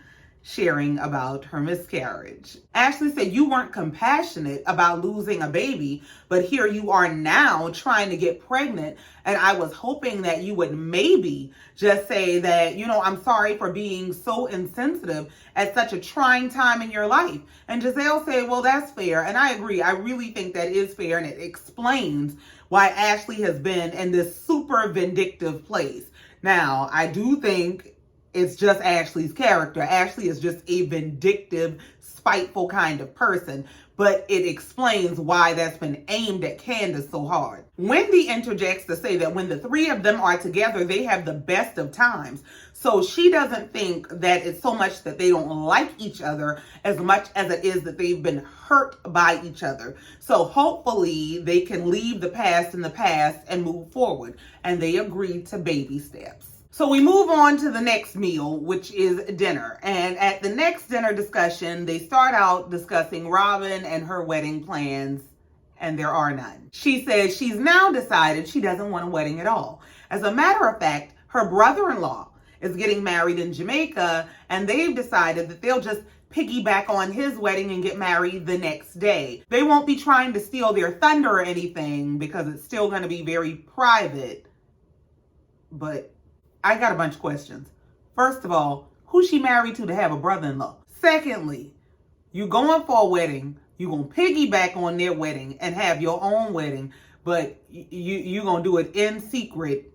sharing about her miscarriage. Ashley said, you weren't compassionate about losing a baby, but here you are now trying to get pregnant. And I was hoping that you would maybe just say that, you know, I'm sorry for being so insensitive at such a trying time in your life. And Giselle said, well, that's fair. And I agree. I really think that is fair. And it explains why Ashley has been in this super vindictive place. Now, I do think it's just Ashley's character. Ashley is just a vindictive, spiteful kind of person, but it explains why that's been aimed at Candace so hard. Wendy interjects to say that when the three of them are together, they have the best of times. So she doesn't think that it's so much that they don't like each other as much as it is that they've been hurt by each other. So hopefully they can leave the past in the past and move forward. And they agree to baby steps. So we move on to the next meal, which is dinner. And at the next dinner discussion, they start out discussing Robyn and her wedding plans, and there are none. She says she's now decided she doesn't want a wedding at all. As a matter of fact, her brother-in-law is getting married in Jamaica, and they've decided that they'll just piggyback on his wedding and get married the next day. They won't be trying to steal their thunder or anything because it's still going to be very private. But I got a bunch of questions. First of all, who's she married to have a brother-in-law? Secondly, you going for a wedding, you gonna piggyback on their wedding and have your own wedding, but you gonna do it in secret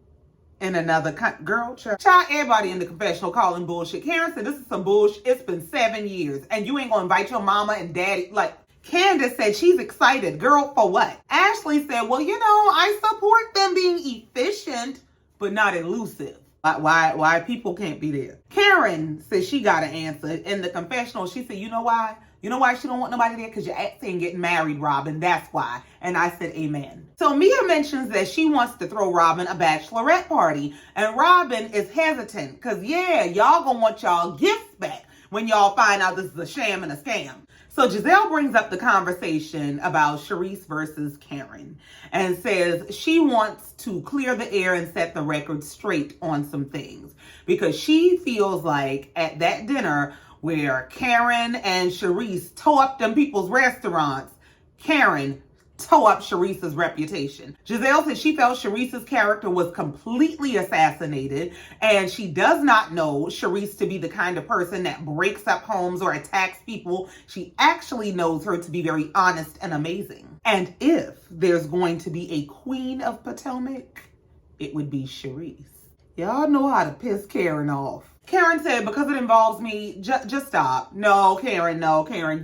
in another girl, child, everybody in the confessional calling bullshit. Karen said, this is some bullshit. It's been 7 years and you ain't gonna invite your mama and daddy. Like, Candace said she's excited. Girl, for what? Ashley said, well, you know, I support them being efficient, but not elusive. Why people can't be there. Karen says she got an answer. In the confessional, she said, you know why? You know why she don't want nobody there? Because you're acting getting married, Robyn. That's why. And I said, amen. So Mia mentions that she wants to throw Robyn a bachelorette party. And Robyn is hesitant because, yeah, y'all gonna want y'all gifts back when y'all find out this is a sham and a scam. So Giselle brings up the conversation about Sharice versus Karen and says she wants to clear the air and set the record straight on some things because she feels like at that dinner where Karen and Sharice tore up them people's restaurants, Karen toe up Charisse's reputation. Giselle said she felt Charisse's character was completely assassinated, and she does not know Charisse to be the kind of person that breaks up homes or attacks people. She actually knows her to be very honest and amazing. And if there's going to be a queen of Potomac, it would be Charisse. Y'all know how to piss Karen off. Karen said, because it involves me, just stop. No, Karen,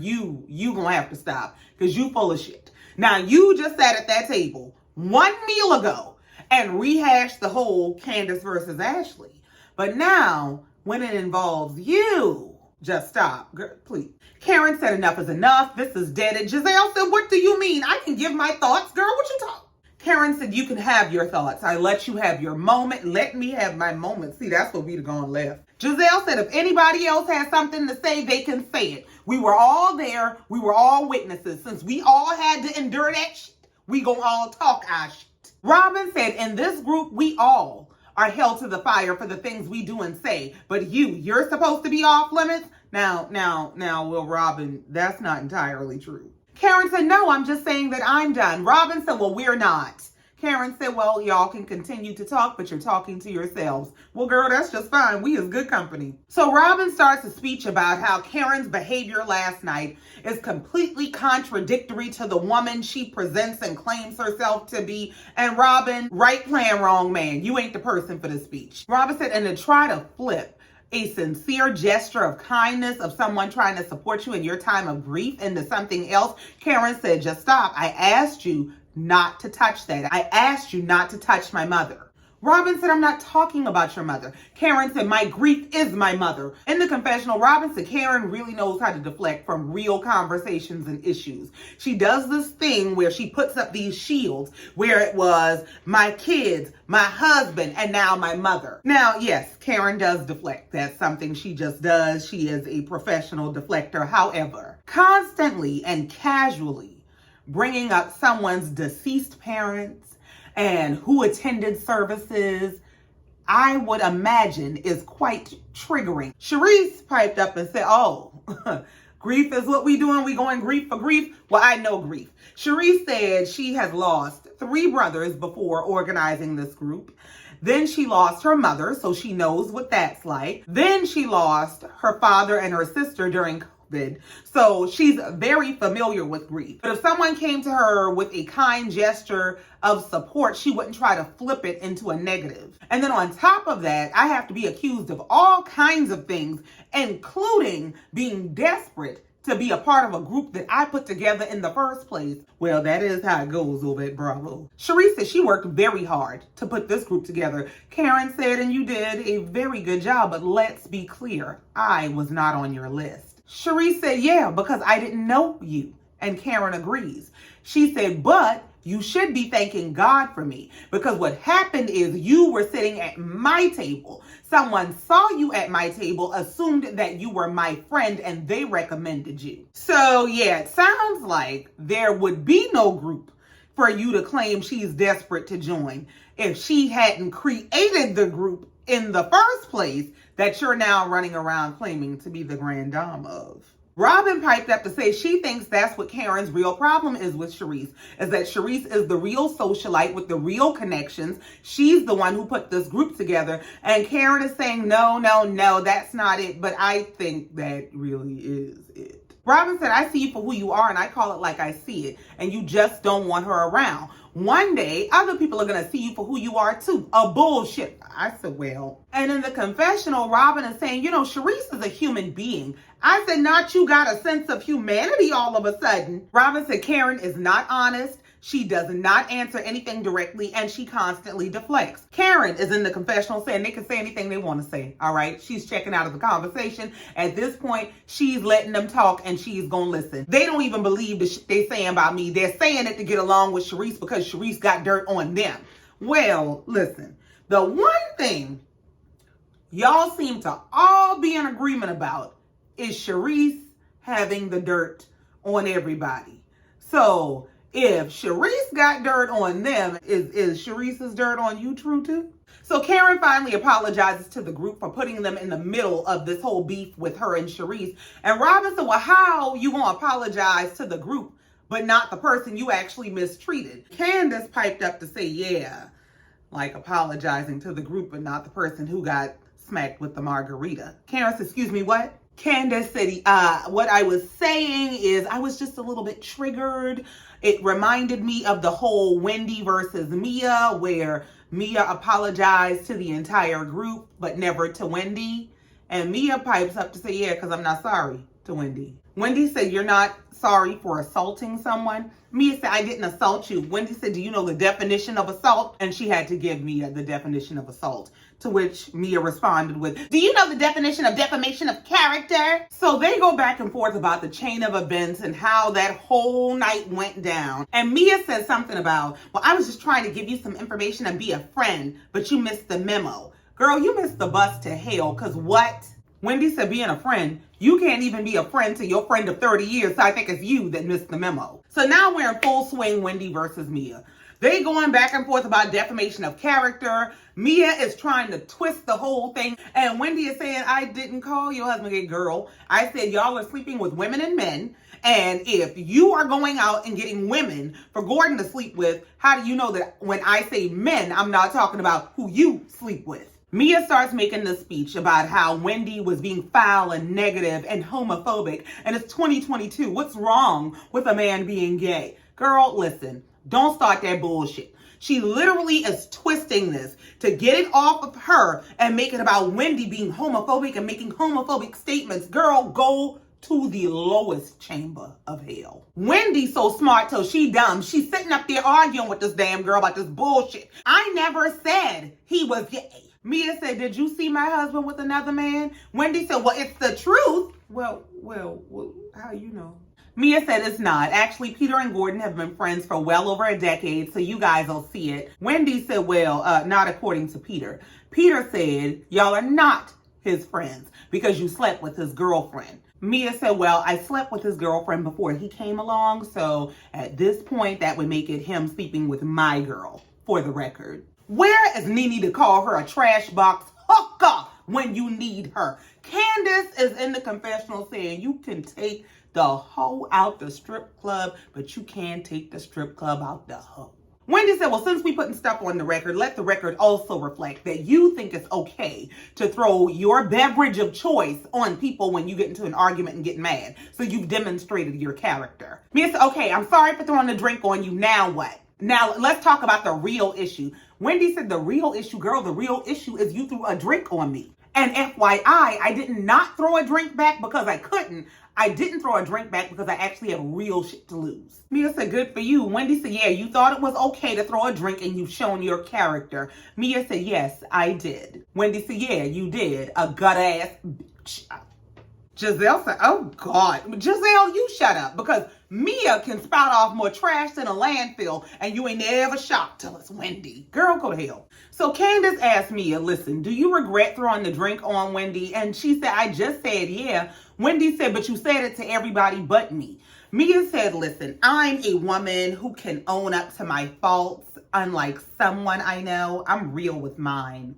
you gonna have to stop, because you full of shit. Now, you just sat at that table 1 meal ago and rehashed the whole Candace versus Ashley. But now, when it involves you, just stop, girl, please. Karen said, enough is enough. This is dead. And Giselle said, what do you mean? I can give my thoughts. Girl, what you talking? Karen said, you can have your thoughts. I let you have your moment. Let me have my moment. See, that's what we'd have gone left. Giselle said, if anybody else has something to say, they can say it. We were all there. We were all witnesses. Since we all had to endure that shit, we gonna all talk our shit. Robyn said, in this group, we all are held to the fire for the things we do and say. But you're supposed to be off limits? Now, well, Robyn, that's not entirely true. Karen said, no, I'm just saying that I'm done. Robyn said, well, we're not. Karen said, well, y'all can continue to talk, but you're talking to yourselves. Well, girl, that's just fine. We is good company. So Robyn starts a speech about how Karen's behavior last night is completely contradictory to the woman she presents and claims herself to be. And Robyn, right plan, wrong man. You ain't the person for this speech. Robyn said, and to try to flip a sincere gesture of kindness of someone trying to support you in your time of grief into something else. Karen said, just stop. I asked you not to touch that. I asked you not to touch my mother. Robyn said, I'm not talking about your mother. Karen said, my grief is my mother. In the confessional, Robyn said Karen really knows how to deflect from real conversations and issues. She does this thing where she puts up these shields where it was my kids, my husband, and now my mother. Now, yes, Karen does deflect. That's something she just does. She is a professional deflector. However, constantly and casually bringing up someone's deceased parents and who attended services, I would imagine is quite triggering. Charisse piped up and said, oh, grief is what we doing? We going grief for grief? Well, I know grief. Charisse said she has lost 3 brothers before organizing this group. Then she lost her mother, so she knows what that's like. Then she lost her father and her sister during COVID. So she's very familiar with grief. But if someone came to her with a kind gesture of support, she wouldn't try to flip it into a negative. And then on top of that, I have to be accused of all kinds of things, including being desperate to be a part of a group that I put together in the first place. Well, that is how it goes over at Bravo. Charisse said she worked very hard to put this group together. Karen said, and you did a very good job, but let's be clear, I was not on your list. Charisse said, yeah, because I didn't know you. And Karen agrees. She said, but you should be thanking God for me, because what happened is you were sitting at my table. Someone saw you at my table, assumed that you were my friend, and they recommended you. So yeah, it sounds like there would be no group for you to claim she's desperate to join if she hadn't created the group in the first place that you're now running around claiming to be the Grande Dame of. Robyn piped up to say she thinks that's what Karen's real problem is with Charisse, is that Charisse is the real socialite with the real connections. She's the one who put this group together. And Karen is saying, no, that's not it. But I think that really is it. Robyn said, I see you for who you are, and I call it like I see it. And you just don't want her around. One day, other people are going to see you for who you are, too. A bullshit. I said, well. And in the confessional, Robyn is saying, Charisse is a human being. I said, not you got a sense of humanity all of a sudden. Robyn said, Karen is not honest. She does not answer anything directly, and she constantly deflects. Karen is in the confessional saying they can say anything they want to say, all right? She's checking out of the conversation. At this point, she's letting them talk, and she's going to listen. They don't even believe the shit they're saying about me. They're saying it to get along with Charisse because Charisse got dirt on them. Well, listen, the one thing y'all seem to all be in agreement about is Charisse having the dirt on everybody. So if Charisse got dirt on them, is Charisse's dirt on you true too? So Karen finally apologizes to the group for putting them in the middle of this whole beef with her and Charisse. And Robyn said, well, how you gonna apologize to the group but not the person you actually mistreated. Candace piped up to say, yeah, like apologizing to the group, but not the person who got smacked with the margarita. Candace, excuse me, what? Candace said, what I was saying is I was just a little bit triggered. It reminded me of the whole Wendy versus Mia, where Mia apologized to the entire group, but never to Wendy. And Mia pipes up to say, yeah, because I'm not sorry to Wendy. Wendy said, you're not sorry for assaulting someone. Mia said, I didn't assault you. Wendy said, do you know the definition of assault? And she had to give Mia the definition of assault. To which Mia responded with, do you know the definition of defamation of character? So they go back and forth about the chain of events and how that whole night went down. And Mia said something about, well, I was just trying to give you some information and be a friend, but you missed the memo. Girl, you missed the bus to hell, because what? Wendy said, being a friend, you can't even be a friend to your friend of 30 years, so I think it's you that missed the memo. So now we're in full swing, Wendy versus Mia. They going back and forth about defamation of character. Mia is trying to twist the whole thing. And Wendy is saying, I didn't call your husband a girl. I said y'all are sleeping with women and men. And if you are going out and getting women for Gordon to sleep with, how do you know that when I say men, I'm not talking about who you sleep with? Mia starts making this speech about how Wendy was being foul and negative and homophobic. And it's 2022. What's wrong with a man being gay? Girl, listen, don't start that bullshit. She literally is twisting this to get it off of her and make it about Wendy being homophobic and making homophobic statements. Girl, go to the lowest chamber of hell. Wendy's so smart till she dumb. She's sitting up there arguing with this damn girl about this bullshit. I never said he was gay. Mia said, did you see my husband with another man? Wendy said, well, it's the truth. Well, how you know? Mia said it's not. Actually, Peter and Gordon have been friends for well over a decade, so you guys will see it. Wendy said, well, not according to Peter. Peter said, y'all are not his friends because you slept with his girlfriend. Mia said, well, I slept with his girlfriend before he came along, so at this point, that would make it him sleeping with my girl, for the record. Where is Nene to call her a trash box hooker when you need her? Candace is in the confessional saying you can take the hoe out the strip club, but you can't take the strip club out the hoe. Wendy said, well, since we putting stuff on the record, let the record also reflect that you think it's okay to throw your beverage of choice on people when you get into an argument and get mad. So you've demonstrated your character. Mia said, okay, I'm sorry for throwing the drink on you. Now what? Now let's talk about the real issue. Wendy said the real issue, girl, the real issue is you threw a drink on me. And FYI, I did not throw a drink back because I couldn't. I didn't throw a drink back because I actually have real shit to lose. Mia said, good for you. Wendy said, yeah, you thought it was okay to throw a drink and you've shown your character. Mia said, yes, I did. Wendy said, yeah, you did. A gut-ass bitch. Giselle said, oh God. Giselle, you shut up, because Mia can spout off more trash than a landfill and you ain't never shocked till it's Wendy. Girl, go to hell. So Candace asked Mia, listen, do you regret throwing the drink on Wendy? And she said, I just said, yeah. Wendy said, but you said it to everybody but me. Mia said, listen, I'm a woman who can own up to my faults. Unlike someone I know, I'm real with mine.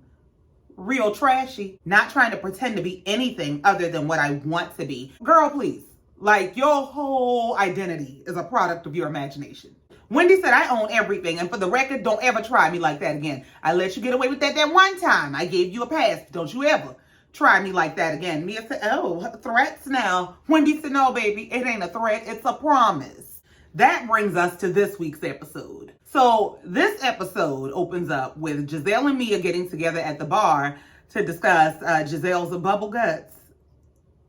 Real trashy, not trying to pretend to be anything other than what I want to be. Girl, please. Like, your whole identity is a product of your imagination. Wendy said, I own everything, and for the record, don't ever try me like that again. I let you get away with that one time. I gave you a pass. Don't you ever try me like that again. Mia said, oh, threats now. Wendy said, no, baby, it ain't a threat. It's a promise. That brings us to this week's episode. So this episode opens up with Giselle and Mia getting together at the bar to discuss Giselle's bubble guts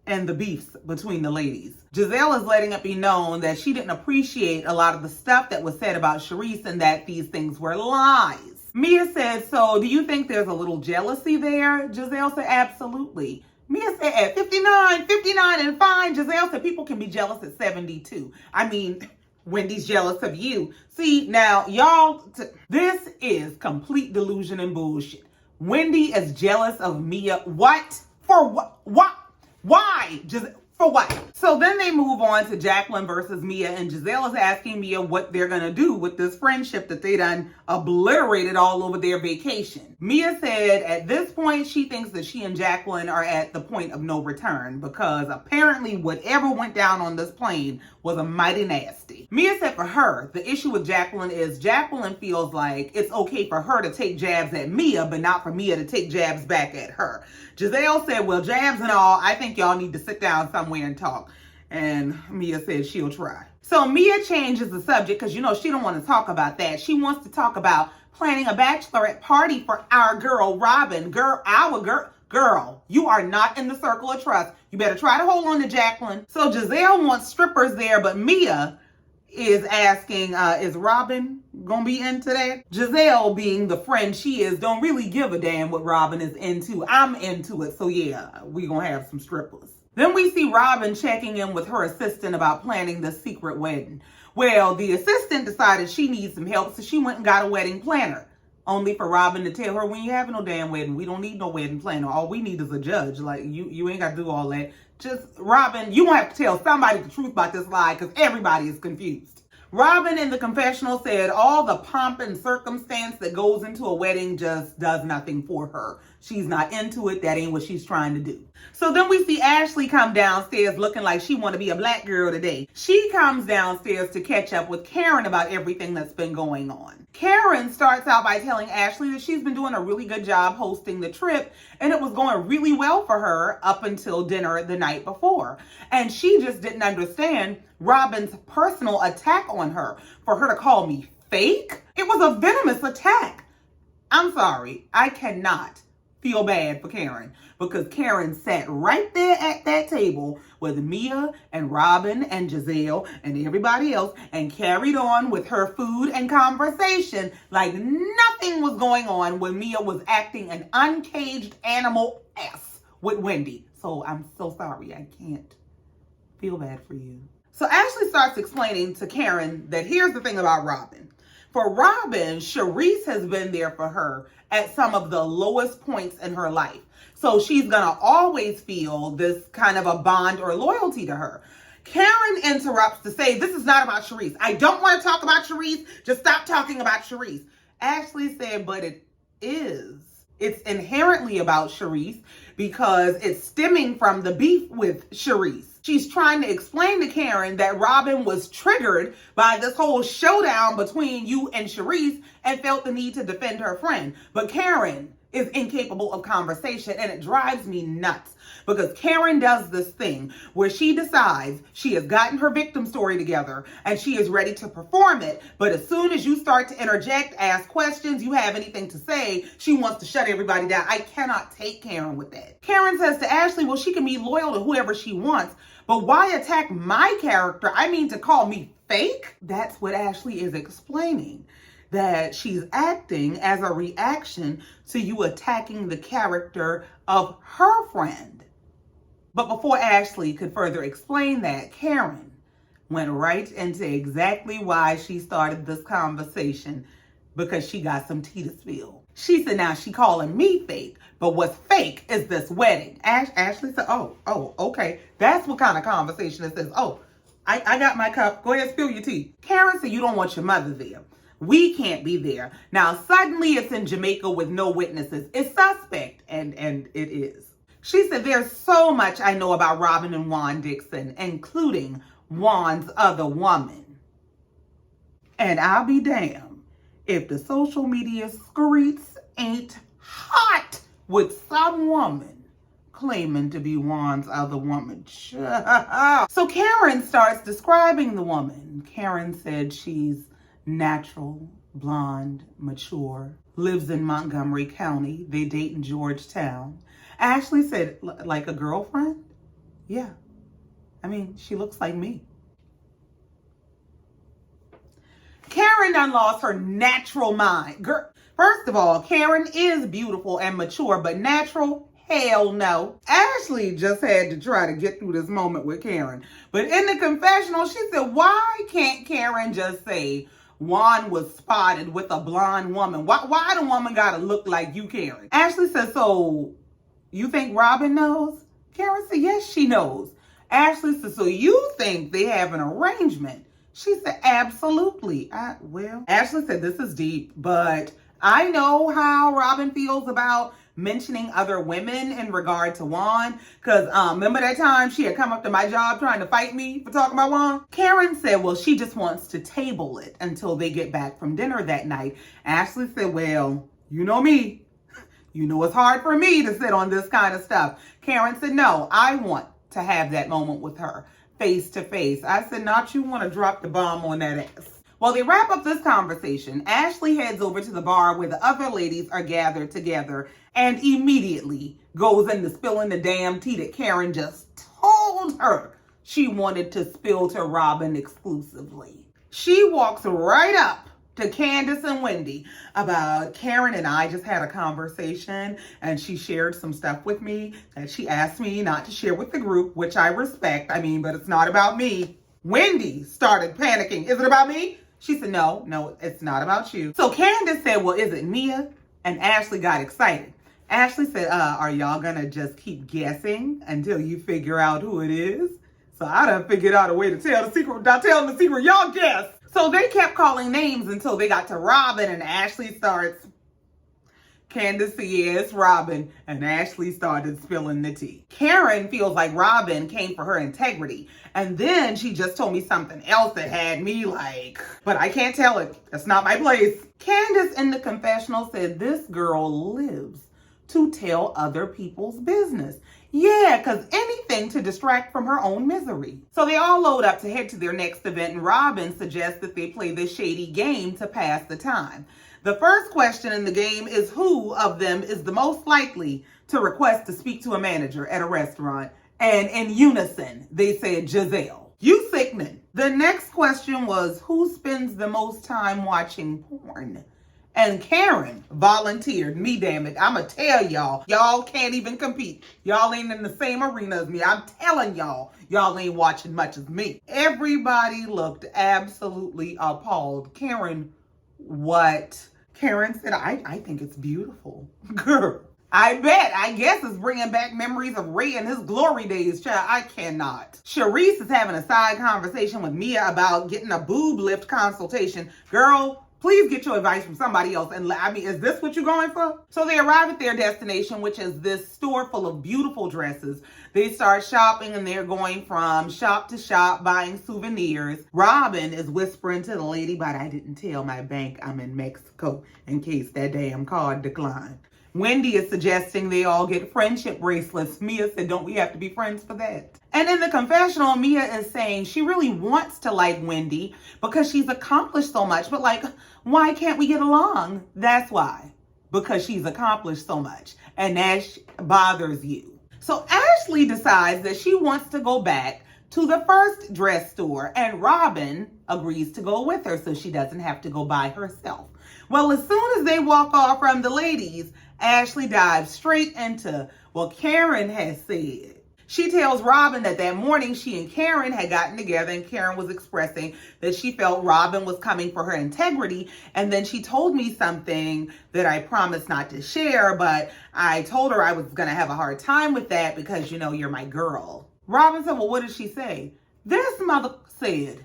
and the beefs between the ladies. Giselle is letting it be known that she didn't appreciate a lot of the stuff that was said about Charisse and that these things were lies. Mia said, so do you think there's a little jealousy there? Giselle said, absolutely. Mia said, at 59 and fine. Giselle said, people can be jealous at 72. I mean, Wendy's jealous of you. See, now, y'all, this is complete delusion and bullshit. Wendy is jealous of Mia. What? For what? What? Why? Just For what? So then they move on to Jacqueline versus Mia, and Giselle is asking Mia what they're gonna do with this friendship that they done obliterated all over their vacation. Mia said at this point she thinks that she and Jacqueline are at the point of no return because apparently whatever went down on this plane was a mighty nasty. Mia said for her, the issue with Jacqueline is Jacqueline feels like it's okay for her to take jabs at Mia, but not for Mia to take jabs back at her. Giselle said, well, jabs and all, I think y'all need to sit down somewhere and talk. And Mia said she'll try. So Mia changes the subject because, you know, she don't want to talk about that. She wants to talk about planning a bachelorette party for our girl, Robyn. Girl, you are not in the circle of trust. You better try to hold on to Jacqueline. So Giselle wants strippers there, but Mia is asking, is Robyn gonna be into that? Giselle, being the friend she is, don't really give a damn what Robyn is into. I'm into it, so yeah, we gonna have some strippers. Then we see Robyn checking in with her assistant about planning the secret wedding. Well, the assistant decided she needs some help, so she went and got a wedding planner. Only for Robyn to tell her, we ain't having no damn wedding. We don't need no wedding planner. All we need is a judge. Like, you ain't got to do all that. Just, Robyn, you gonna have to tell somebody the truth about this lie because everybody is confused. Robyn in the confessional said all the pomp and circumstance that goes into a wedding just does nothing for her. She's not into it. That ain't what she's trying to do. So then we see Ashley come downstairs looking like she want to be a black girl today. She comes downstairs to catch up with Karen about everything that's been going on. Karen starts out by telling Ashley that she's been doing a really good job hosting the trip and it was going really well for her up until dinner the night before. And she just didn't understand Robyn's personal attack on her. For her to call me fake? It was a venomous attack. I'm sorry, I cannot feel bad for Karen because Karen sat right there at that table with Mia and Robyn and Giselle and everybody else and carried on with her food and conversation like nothing was going on when Mia was acting an uncaged animal ass with Wendy. So I'm so sorry, I can't feel bad for you. So Ashley starts explaining to Karen that here's the thing about Robyn. For Robyn, Charisse has been there for her at some of the lowest points in her life. So she's gonna always feel this kind of a bond or loyalty to her. Karen interrupts to say, this is not about Charisse. I don't want to talk about Charisse. Just stop talking about Charisse. Ashley said, but it is. It's inherently about Charisse because it's stemming from the beef with Charisse. She's trying to explain to Karen that Robyn was triggered by this whole showdown between you and Charisse and felt the need to defend her friend. But Karen is incapable of conversation and it drives me nuts because Karen does this thing where she decides she has gotten her victim story together and she is ready to perform it. But as soon as you start to interject, ask questions, you have anything to say, she wants to shut everybody down. I cannot take Karen with that. Karen says to Ashley, well, she can be loyal to whoever she wants, but why attack my character? I mean, to call me fake? That's what Ashley is explaining. That she's acting as a reaction to you attacking the character of her friend. But before Ashley could further explain that, Karen went right into exactly why she started this conversation because she got some tea to spill. She said, now she calling me fake, but what's fake is this wedding. Ashley said, oh, okay. That's what kind of conversation it says. Oh, I got my cup. Go ahead, spill your tea. Karen said, you don't want your mother there. We can't be there. Now, suddenly it's in Jamaica with no witnesses. It's suspect, and it is. She said, there's so much I know about Robyn and Juan Dixon, including Juan's other woman. And I'll be damned if the social media streets ain't hot with some woman claiming to be Juan's other woman. So Karen starts describing the woman. Karen said she's natural, blonde, mature, lives in Montgomery County. They date in Georgetown. Ashley said, like a girlfriend? Yeah. I mean, she looks like me. Karen done lost her natural mind. Girl, first of all, Karen is beautiful and mature, but natural? Hell no. Ashley just had to try to get through this moment with Karen. But in the confessional, she said, why can't Karen just say, Juan was spotted with a blonde woman? Why the woman gotta look like you, Karen? Ashley said, so you think Robyn knows? Karen said, yes, she knows. Ashley said, so you think they have an arrangement? She said, absolutely. Ashley said, this is deep, but I know how Robyn feels about mentioning other women in regard to Juan. Because remember that time she had come up to my job trying to fight me for talking about Juan? Karen said, well, she just wants to table it until they get back from dinner that night. Ashley said, well, you know me. You know it's hard for me to sit on this kind of stuff. Karen said, no, I want to have that moment with her face to face. I said, not you want to drop the bomb on that ass. Well, they wrap up this conversation. Ashley heads over to the bar where the other ladies are gathered together and immediately goes into spilling the damn tea that Karen just told her she wanted to spill to Robyn exclusively. She walks right up to Candace and Wendy about Karen and I just had a conversation and she shared some stuff with me that she asked me not to share with the group, which I respect. But it's not about me. Wendy started panicking. Is it about me? She said, no, it's not about you. So Candace said, well, is it Mia? And Ashley got excited. Ashley said, are y'all gonna just keep guessing until you figure out who it is? So I done figured out a way to tell the secret. Without telling the secret, y'all guess. So they kept calling names until they got to Robyn, and Ashley starts. Candace said, yeah, it's Robyn, and Ashley started spilling the tea. Karen feels like Robyn came for her integrity, and then she just told me something else that had me like, but I can't tell it. That's not my place. Candace in the confessional said this girl lives to tell other people's business. Yeah, because anything to distract from her own misery. So they all load up to head to their next event, and Robyn suggests that they play this shady game to pass the time. The first question in the game is who of them is the most likely to request to speak to a manager at a restaurant. And in unison, they said Giselle. You sickening. The next question was who spends the most time watching porn? And Karen volunteered. Me, damn it. I'ma tell y'all. Y'all can't even compete. Y'all ain't in the same arena as me. I'm telling y'all. Y'all ain't watching much as me. Everybody looked absolutely appalled. Karen, what? Karen said, I think it's beautiful. Girl, I bet. I guess it's bringing back memories of Ray and his glory days, child. I cannot. Charisse is having a side conversation with Mia about getting a boob lift consultation. Girl, please get your advice from somebody else. And is this what you're going for? So they arrive at their destination, which is this store full of beautiful dresses. They start shopping and they're going from shop to shop, buying souvenirs. Robyn is whispering to the lady, but I didn't tell my bank I'm in Mexico in case that damn card declined. Wendy is suggesting they all get friendship bracelets. Mia said, don't we have to be friends for that? And in the confessional, Mia is saying she really wants to like Wendy because she's accomplished so much. But why can't we get along? That's why. Because she's accomplished so much. And that bothers you. So Ashley decides that she wants to go back to the first dress store. And Robyn agrees to go with her so she doesn't have to go by herself. Well, as soon as they walk off from the ladies, Ashley dives straight into what Karen has said. She tells Robyn that morning she and Karen had gotten together and Karen was expressing that she felt Robyn was coming for her integrity. And then she told me something that I promised not to share, but I told her I was going to have a hard time with that because, you're my girl. Robyn said, well, what did she say? This mother said,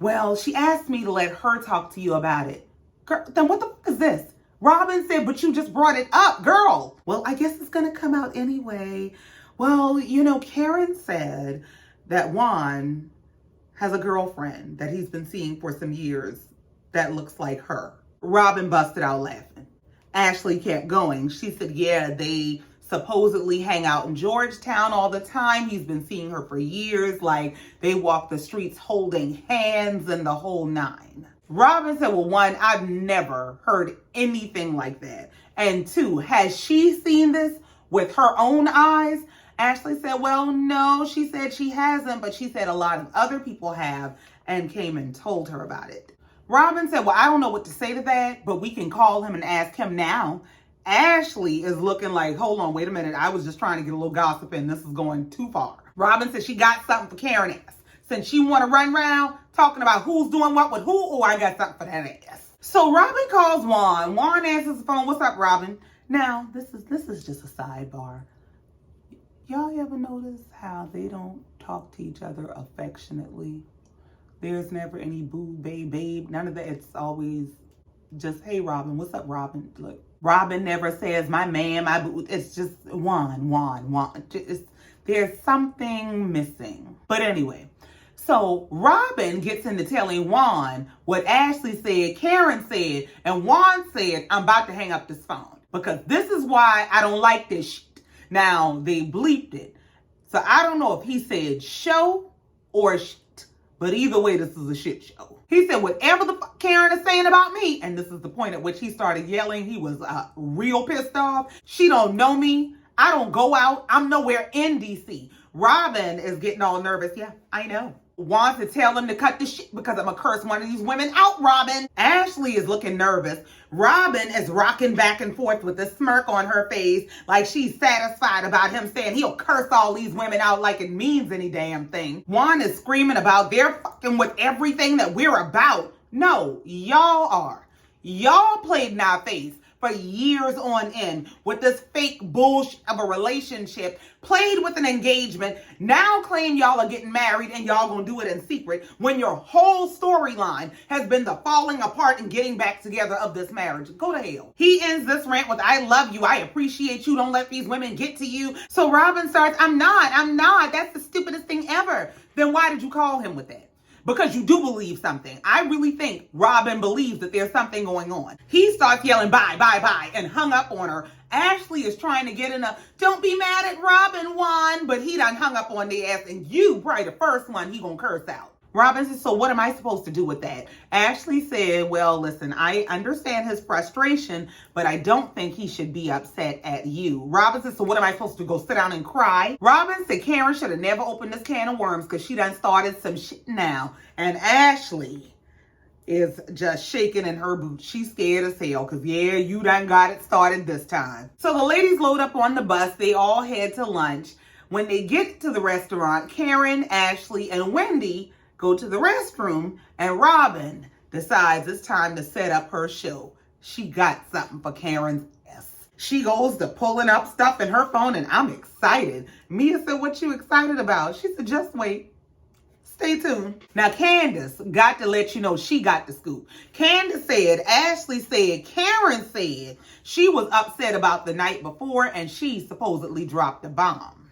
well, she asked me to let her talk to you about it. Girl, then what the fuck is this? Robyn said, but you just brought it up, girl. Well, I guess it's going to come out anyway. Well, Karen said that Juan has a girlfriend that he's been seeing for some years that looks like her. Robyn busted out laughing. Ashley kept going. She said, yeah, they supposedly hang out in Georgetown all the time. He's been seeing her for years. They walk the streets holding hands and the whole nine. Robyn said, well, one, I've never heard anything like that. And two, has she seen this with her own eyes? Ashley said, well, no, she said she hasn't, but she said a lot of other people have and came and told her about it. Robyn said, well, I don't know what to say to that, but we can call him and ask him now. Ashley is looking like, hold on, wait a minute. I was just trying to get a little gossip in. This is going too far. Robyn said she got something for Karen ass. Since she want to run around talking about who's doing what with who, I got something for that ass. So Robyn calls Juan. Juan answers the phone. What's up, Robyn? Now, this is just a sidebar. Y'all ever notice how they don't talk to each other affectionately? There's never any boo, babe. None of that. It's always just, hey, Robyn, what's up, Robyn? Look, Robyn never says my man, my boo. It's just Juan. There's something missing. But anyway, so Robyn gets into telling Juan what Ashley said, Karen said, and Juan said, I'm about to hang up this phone because this is why I don't like this shit. Now, they bleeped it. So I don't know if he said show or shit. But either way, this is a shit show. He said, whatever the fuck Karen is saying about me, and this is the point at which he started yelling. He was real pissed off. She don't know me. I don't go out. I'm nowhere in D.C. Robyn is getting all nervous. Yeah, I know. Wants to tell him to cut the shit because I'm going to curse one of these women out, Robyn. Ashley is looking nervous. Robyn is rocking back and forth with a smirk on her face like she's satisfied about him saying he'll curse all these women out like it means any damn thing. Juan is screaming about they're fucking with everything that we're about. No, y'all are. Y'all played in our face for years on end with this fake bullshit of a relationship, played with an engagement, now claim y'all are getting married and y'all gonna do it in secret when your whole storyline has been the falling apart and getting back together of this marriage. Go to hell. He ends this rant with, I love you, I appreciate you, don't let these women get to you. So Robyn starts, I'm not, that's the stupidest thing ever. Then why did you call him with that? Because you do believe something. I really think Robyn believes that there's something going on. He starts yelling, bye, and hung up on her. Ashley is trying to get in a, don't be mad at Robyn, Juan, but he done hung up on the ass, and you, probably the first one, he gonna curse out. Robyn says, so what am I supposed to do with that? Ashley said, well, listen, I understand his frustration, but I don't think he should be upset at you. Robyn said, so what am I supposed to go sit down and cry? Robyn said Karen should have never opened this can of worms because she done started some shit now. And Ashley is just shaking in her boots. She's scared as hell because, yeah, you done got it started this time. So the ladies load up on the bus. They all head to lunch. When they get to the restaurant, Karen, Ashley, and Wendy go to the restroom, and Robyn decides it's time to set up her show. She got something for Karen's ass. She goes to pulling up stuff in her phone, and I'm excited. Mia said, what you excited about? She said, just wait. Stay tuned. Now, Candace got to let you know she got the scoop. Candace said, Ashley said, Karen said she was upset about the night before, and she supposedly dropped a bomb.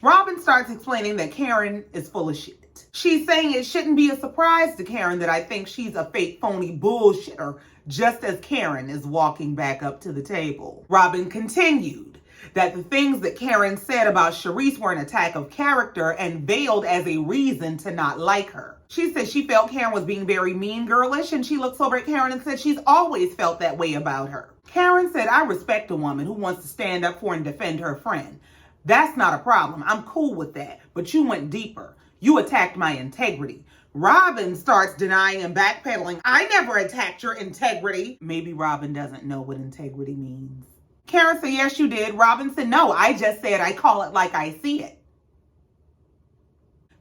Robyn starts explaining that Karen is full of shit. She's saying it shouldn't be a surprise to Karen that I think she's a fake, phony bullshitter, just as Karen is walking back up to the table. Robyn continued that the things that Karen said about Charisse were an attack of character and veiled as a reason to not like her. She said she felt Karen was being very mean girlish, and she looks over at Karen and said she's always felt that way about her. Karen said, I respect a woman who wants to stand up for and defend her friend. That's not a problem. I'm cool with that. But you went deeper. You attacked my integrity. Robyn starts denying and backpedaling. I never attacked your integrity. Maybe Robyn doesn't know what integrity means. Karen said, yes, you did. Robyn said, no, I just said I call it like I see it.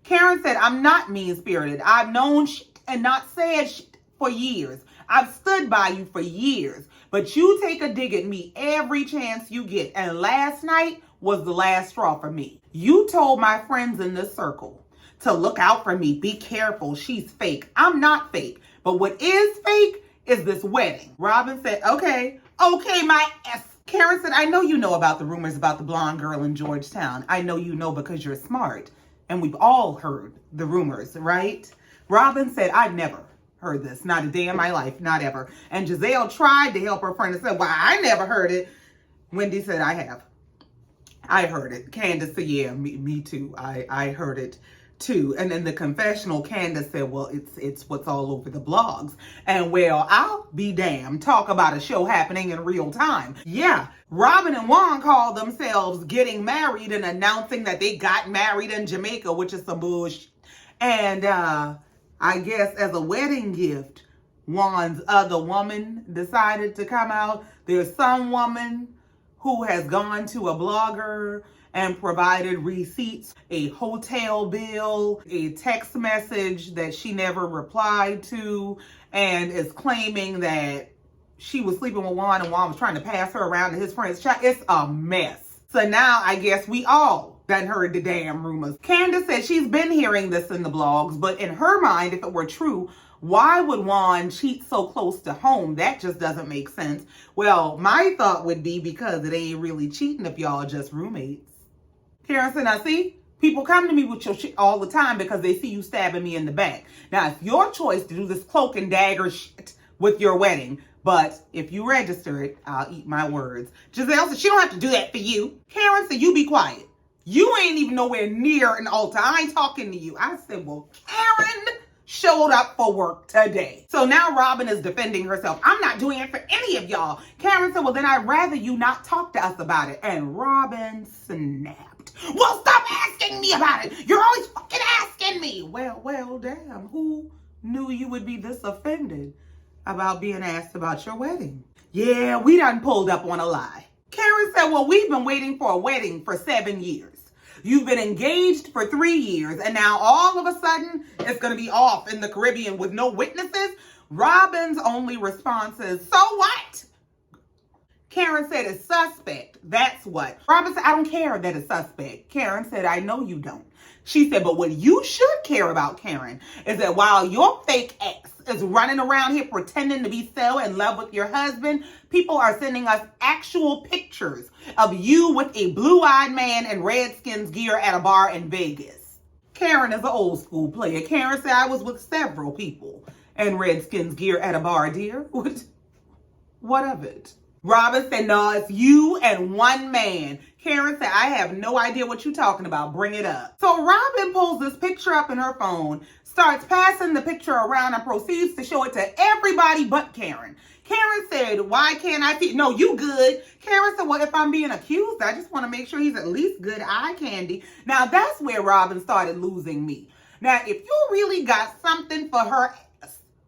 Karen said, I'm not mean-spirited. I've known shit and not said shit for years. I've stood by you for years. But you take a dig at me every chance you get. And last night was the last straw for me. You told my friends in this circle to look out for me. Be careful. She's fake. I'm not fake. But what is fake is this wedding. Robyn said, okay, my ass. Karen said, I know you know about the rumors about the blonde girl in Georgetown. I know you know because you're smart. And we've all heard the rumors, right? Robyn said, I've never heard this. Not a day in my life. Not ever. And Giselle tried to help her friend and said, well, I never heard it. Wendy said, I have. I heard it. Candace said, yeah, me too. I heard it too. And in the confessional, Candace said, well, it's what's all over the blogs. And well, I'll be damned. Talk about a show happening in real time. Yeah, Robyn and Juan called themselves getting married and announcing that they got married in Jamaica, which is some bullshit. And I guess as a wedding gift, Juan's other woman decided to come out. There's some woman who has gone to a blogger and provided receipts, a hotel bill, a text message that she never replied to, and is claiming that she was sleeping with Juan and Juan was trying to pass her around to his friend's child. It's a mess. So now I guess we all done heard the damn rumors. Candace said she's been hearing this in the blogs, but in her mind, if it were true, why would Juan cheat so close to home? That just doesn't make sense. Well, my thought would be because it ain't really cheating if y'all are just roommates. Karen said, now see, people come to me with your shit all the time because they see you stabbing me in the back. Now, it's your choice to do this cloak and dagger shit with your wedding. But if you register it, I'll eat my words. Giselle said, she don't have to do that for you. Karen said, you be quiet. You ain't even nowhere near an altar. I ain't talking to you. I said, well, Karen showed up for work today. So now Robyn is defending herself. I'm not doing it for any of y'all. Karen said, well, then I'd rather you not talk to us about it. And Robyn snapped. Well, stop asking me about it. You're always fucking asking me. Well, damn. Who knew you would be this offended about being asked about your wedding? Yeah, we done pulled up on a lie. Karen said, well, we've been waiting for a wedding for 7 years. You've been engaged for 3 years, and now all of a sudden, it's going to be off in the Caribbean with no witnesses? Robyn's only response is, so what? Karen said it's suspect. That's what. Robyn said, I don't care that it's suspect. Karen said, I know you don't. She said, but what you should care about, Karen, is that while your fake ex is running around here pretending to be so in love with your husband, people are sending us actual pictures of you with a blue-eyed man in Redskins gear at a bar in Vegas. Karen is an old school player. Karen said, I was with several people in Redskins gear at a bar, dear. What of it? Robyn said, no, it's you and one man. Karen said, I have no idea what you're talking about. Bring it up. So Robyn pulls this picture up in her phone, starts passing the picture around, and proceeds to show it to everybody but Karen. Karen said, why can't I see? No, you good. Karen said, well, if I'm being accused, I just want to make sure he's at least good eye candy. Now, that's where Robyn started losing me. Now, if you really got something for her,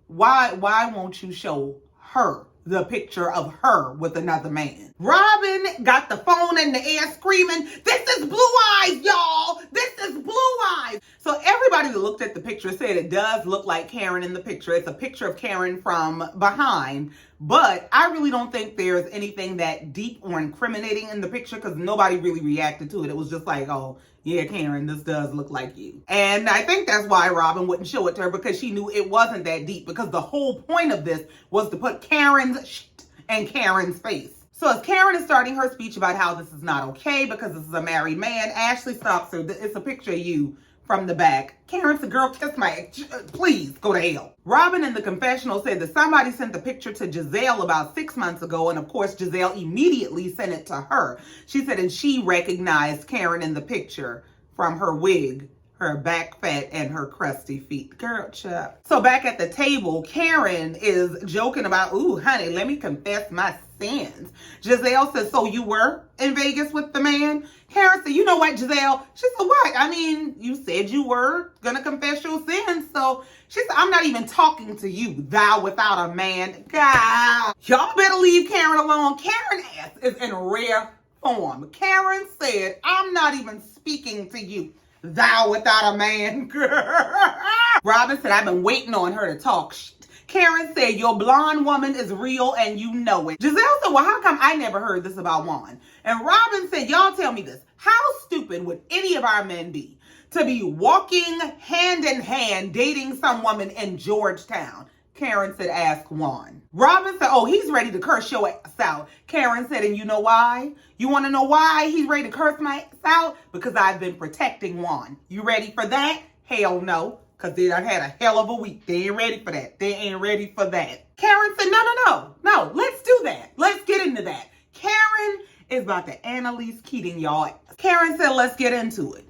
why won't you show her the picture of her with another man? Robyn got the phone in the air screaming, this is blue eyes, y'all. This is blue eyes. So everybody that looked at the picture said it does look like Karen in the picture. It's a picture of Karen from behind. But I really don't think there's anything that deep or incriminating in the picture because nobody really reacted to it. It was just like, oh, yeah, Karen, this does look like you. And I think that's why Robyn wouldn't show it to her, because she knew it wasn't that deep, because the whole point of this was to put Karen's shit in Karen's face. So as Karen is starting her speech about how this is not okay because this is a married man, Ashley stops her. It's a picture of you from the back. Karen said, girl, kiss my, please go to hell. Robyn in the confessional said that somebody sent the picture to Giselle about 6 months ago. And of course, Giselle immediately sent it to her. She said, and she recognized Karen in the picture from her wig, her back fat, and her crusty feet. Girl, chap. So back at the table, Karen is joking about, ooh, honey, let me confess my sins. Giselle says, so you were in Vegas with the man? Karen said, you know what, Giselle? She said, what? I mean, you said you were going to confess your sins. So she said, I'm not even talking to you, thou without a man. God, y'all better leave Karen alone. Karen ass is in rare form. Karen said, I'm not even speaking to you, thou without a man. Robyn said, I've been waiting on her to talk shit. Karen said, your blonde woman is real and you know it. Giselle said, well, how come I never heard this about Juan? And Robyn said, y'all tell me this. How stupid would any of our men be to be walking hand in hand dating some woman in Georgetown? Karen said, ask Juan. Robyn said, oh, he's ready to curse your ass out. Karen said, and you know why? You want to know why he's ready to curse my ass out? Because I've been protecting Juan. You ready for that? Hell no. Because they done had a hell of a week. They ain't ready for that. They ain't ready for that. Karen said, no, let's do that. Let's get into that. Karen is about to Annalise Keating y'all ass. Karen said, let's get into it.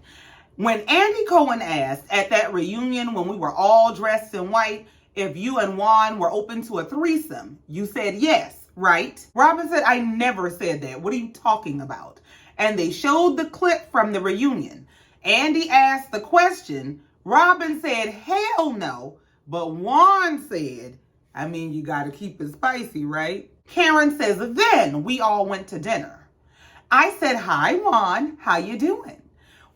When Andy Cohen asked at that reunion when we were all dressed in white if you and Juan were open to a threesome, you said yes, right? Robyn said, I never said that. What are you talking about? And they showed the clip from the reunion. Andy asked the question. Robyn said, hell no. But Juan said, I mean, you got to keep it spicy, right? Karen says, then we all went to dinner. I said, hi, Juan. How you doing?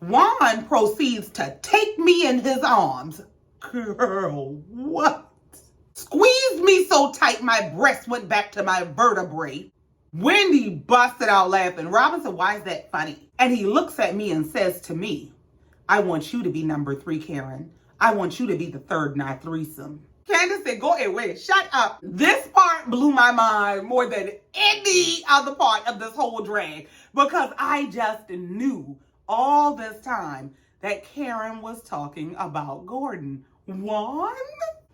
Juan proceeds to take me in his arms. Girl, what? Squeezed me so tight my breast went back to my vertebrae. Wendy busted out laughing. Robyn said, why is that funny? And he looks at me and says to me, I want you to be number 3, Karen. I want you to be the third in our threesome. Candace said, go away, shut up. This part blew my mind more than any other part of this whole drag, because I just knew all this time that Karen was talking about Gordon. Juan?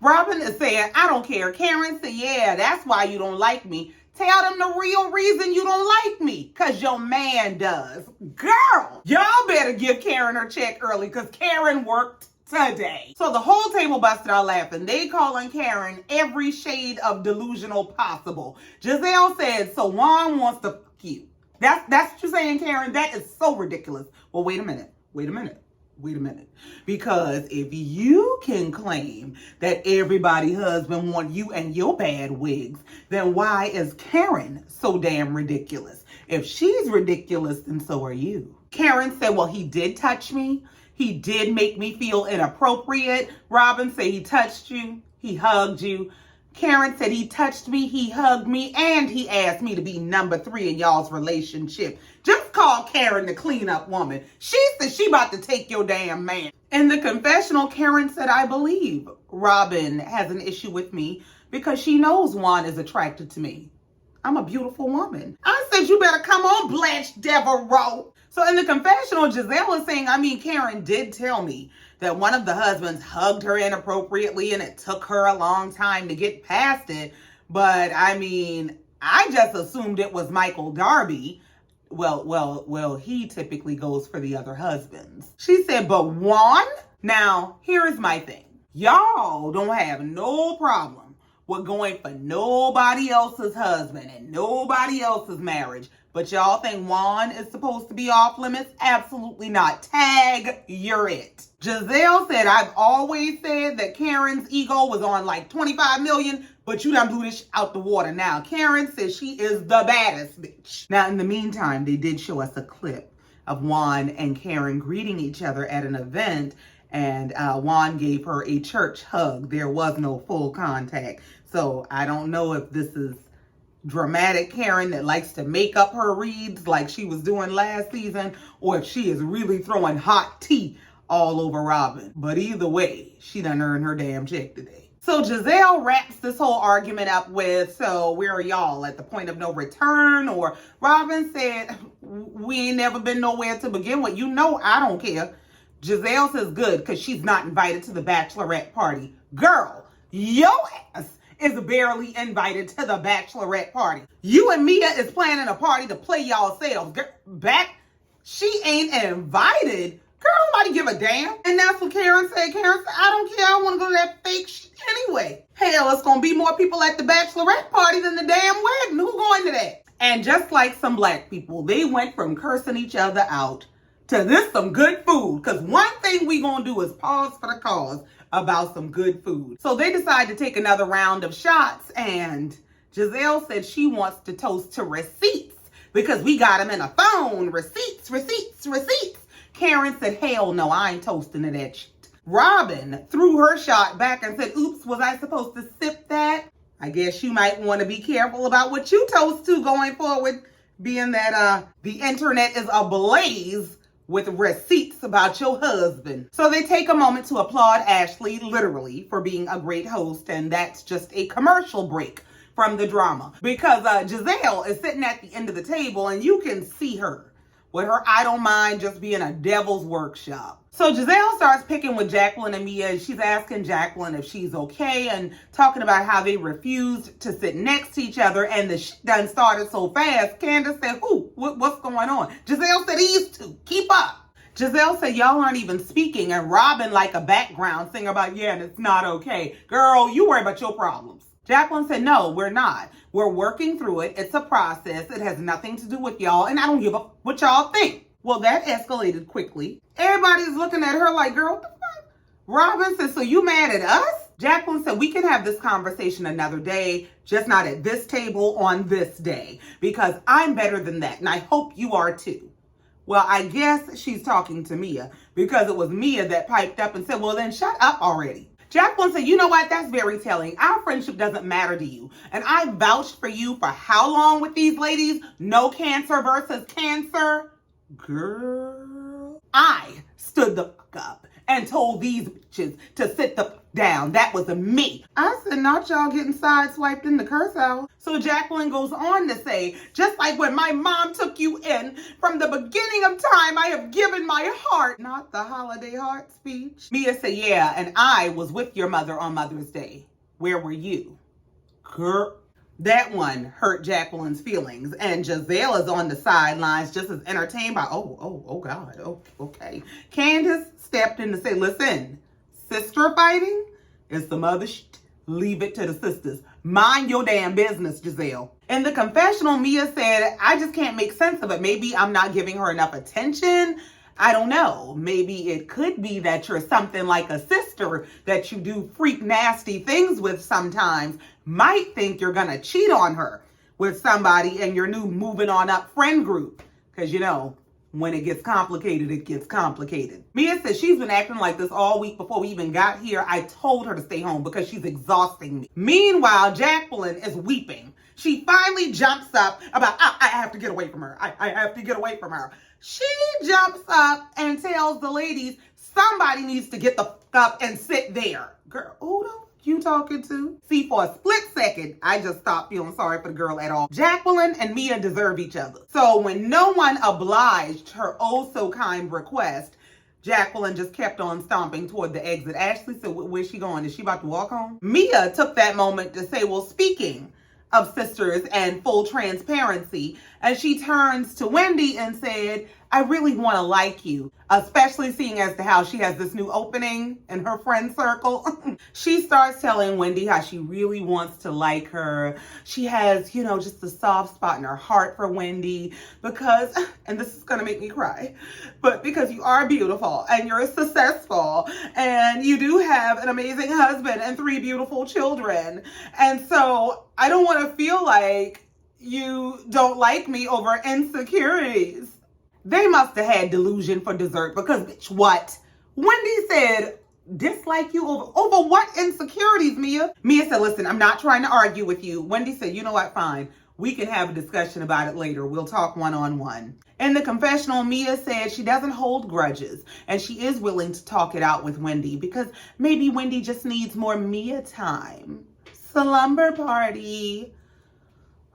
Robyn is saying, I don't care. Karen said, yeah, that's why you don't like me. Tell them the real reason you don't like me, because your man does. Girl, y'all better give Karen her check early, because Karen worked today. So the whole table busted out laughing. They calling Karen every shade of delusional possible. Giselle said, so Juan wants to fuck you. That's what you're saying, Karen? That is so ridiculous. Well, wait a minute. Because if you can claim that everybody's husband want you and your bad wigs, then why is Karen so damn ridiculous? If she's ridiculous, then so are you. Karen said, well, he did touch me. He did make me feel inappropriate. Robyn said he touched you. He hugged you. Karen said he touched me, he hugged me, and he asked me to be number 3 in y'all's relationship. Just call Karen the cleanup woman. She said she about to take your damn man. In the confessional, Karen said, I believe Robyn has an issue with me because she knows Juan is attracted to me. I'm a beautiful woman. I said, you better come on, Blanche Devereaux. So in the confessional, Giselle is saying, Karen did tell me that one of the husbands hugged her inappropriately and it took her a long time to get past it. But I just assumed it was Michael Darby. Well, he typically goes for the other husbands. She said, but Juan? Now, here's my thing. Y'all don't have no problem with going for nobody else's husband and nobody else's marriage. But y'all think Juan is supposed to be off limits? Absolutely not. Tag, you're it. Giselle said, I've always said that Karen's ego was on like 25 million, but you done blew this out the water now. Karen says she is the baddest bitch. Now, in the meantime, they did show us a clip of Juan and Karen greeting each other at an event, and Juan gave her a church hug. There was no full contact. So I don't know if this is dramatic Karen that likes to make up her reads like she was doing last season, or if she is really throwing hot tea all over Robyn. But either way, she done earned her damn check today. So Giselle wraps this whole argument up with, so where are y'all, at the point of no return? Or Robyn said, we ain't never been nowhere to begin with. You know I don't care. Giselle says good, because she's not invited to the bachelorette party. Girl, your ass is barely invited to the bachelorette party. You and Mia is planning a party to play y'all selves. Back, she ain't invited. Girl, nobody give a damn. And that's what Karen said. Karen said, I don't care. I want to go to that fake shit anyway. Hell, it's going to be more people at the bachelorette party than the damn wedding. Who's going to that? And just like some black people, they went from cursing each other out to this some good food. Because one thing we going to do is pause for the cause about some good food. So they decided to take another round of shots, and Giselle said she wants to toast to receipts because we got them in a phone. Receipts. Karen said, hell no, I ain't toasting to that shit. Robyn threw her shot back and said, oops, was I supposed to sip that? I guess you might want to be careful about what you toast to going forward, being that the internet is ablaze with receipts about your husband. So they take a moment to applaud Ashley, literally, for being a great host, and that's just a commercial break from the drama. Because Giselle is sitting at the end of the table, and you can see her with her I don't mind just being a devil's workshop. So Giselle starts picking with Jacqueline and Mia, and she's asking Jacqueline if she's okay and talking about how they refused to sit next to each other, and the shit done started so fast. Candace said, what's going on? Giselle said, these two, keep up. Giselle said, y'all aren't even speaking, and Robyn like a background singer about, yeah, and it's not okay. Girl, you worry about your problems. Jacqueline said, no, we're not. We're working through it. It's a process. It has nothing to do with y'all, and I don't give a what y'all think. Well, that escalated quickly. Everybody's looking at her like, girl, what the fuck? Robyn said, so you mad at us? Jacqueline said, we can have this conversation another day, just not at this table on this day, because I'm better than that, and I hope you are too. Well, I guess she's talking to Mia, because it was Mia that piped up and said, well, then shut up already. Jacqueline said, you know what? That's very telling. Our friendship doesn't matter to you. And I vouched for you for how long with these ladies? No cancer versus cancer? Girl. I stood the fuck up and told these bitches to sit the fuck down. That was me. I said, not y'all getting sideswiped in the curse house. So Jacqueline goes on to say, just like when my mom took you in, from the beginning of time, I have given my heart. Not the holiday heart speech. Mia said, yeah, and I was with your mother on Mother's Day. Where were you? Girl. That one hurt Jacqueline's feelings, and Giselle is on the sidelines just as entertained by, oh God, okay. Candace stepped in to say, listen, sister fighting is some other shit. Leave it to the sisters. Mind your damn business, Giselle. In the confessional, Mia said, I just can't make sense of it. Maybe I'm not giving her enough attention. I don't know. Maybe it could be that you're something like a sister that you do freak nasty things with sometimes. Might think you're gonna cheat on her with somebody in your new moving on up friend group. Because, you know, when it gets complicated, it gets complicated. Mia says she's been acting like this all week before we even got here. I told her to stay home because she's exhausting me. Meanwhile, Jacqueline is weeping. She finally jumps up about, I have to get away from her. I have to get away from her. She jumps up and tells the ladies, somebody needs to get the fuck up and sit there. Girl, who the you talking to? See, for a split second, I just stopped feeling sorry for the girl at all. Jacqueline and Mia deserve each other. So when no one obliged her oh-so-kind request, Jacqueline just kept on stomping toward the exit. Ashley said, where's she going? Is she about to walk home? Mia took that moment to say, well, speaking of sisters and full transparency, and she turns to Wendy and said, I really want to like you, especially seeing as to how she has this new opening in her friend circle. She starts telling Wendy how she really wants to like her. She has, you know, just a soft spot in her heart for Wendy because, and this is going to make me cry, but because you are beautiful and you're successful and you do have an amazing husband and 3 beautiful children. And so I don't want to feel like you don't like me over insecurities. They must have had delusion for dessert because, bitch, what? Wendy said, dislike you over what insecurities, Mia? Mia said, listen, I'm not trying to argue with you. Wendy said, you know what, fine. We can have a discussion about it later. We'll talk one-on-one. In the confessional, Mia said she doesn't hold grudges and she is willing to talk it out with Wendy because maybe Wendy just needs more Mia time. Slumber party.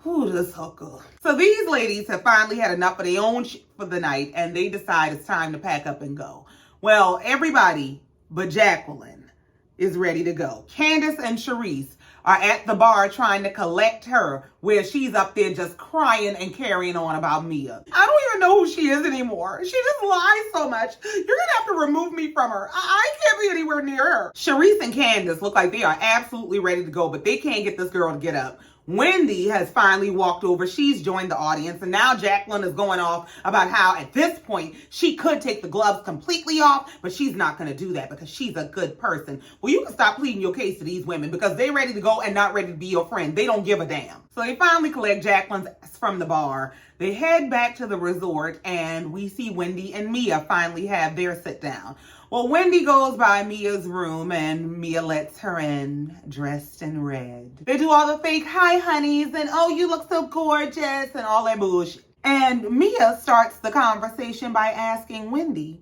Who this hooker? So these ladies have finally had enough of their own shit for the night and they decide it's time to pack up and go. Well, everybody but Jacqueline is ready to go. Candace and Sharice are at the bar trying to collect her where she's up there just crying and carrying on about Mia. I don't even know who she is anymore. She just lies so much. You're gonna have to remove me from her. I can't be anywhere near her. Sharice and Candace look like they are absolutely ready to go, but they can't get this girl to get up. Wendy has finally walked over. She's joined the audience. And now Jacqueline is going off about how at this point she could take the gloves completely off, but she's not going to do that because she's a good person. Well, you can stop pleading your case to these women because they're ready to go and not ready to be your friend. They don't give a damn. So they finally collect Jacqueline's ass from the bar. They head back to the resort and we see Wendy and Mia finally have their sit down. Well, Wendy goes by Mia's room and Mia lets her in, dressed in red. They do all the fake hi honeys and oh, you look so gorgeous and all that bullshit. And Mia starts the conversation by asking Wendy,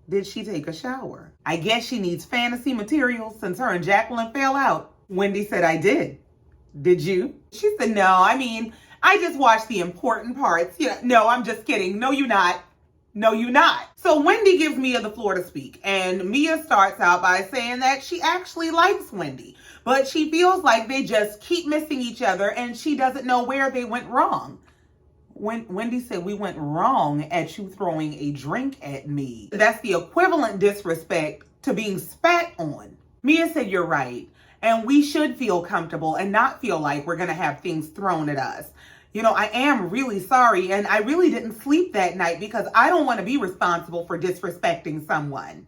did she take a shower? I guess she needs fantasy material since her and Jacqueline fell out. Wendy said, I did. Did you? She said, no, I just watched the important parts. Yeah, no, I'm just kidding. No, you're not. No, you're not. So Wendy gives Mia the floor to speak. And Mia starts out by saying that she actually likes Wendy. But she feels like they just keep missing each other and she doesn't know where they went wrong. Wendy said, we went wrong at you throwing a drink at me. That's the equivalent disrespect to being spat on. Mia said, you're right. And we should feel comfortable and not feel like we're going to have things thrown at us. You know, I am really sorry, and I really didn't sleep that night because I don't want to be responsible for disrespecting someone.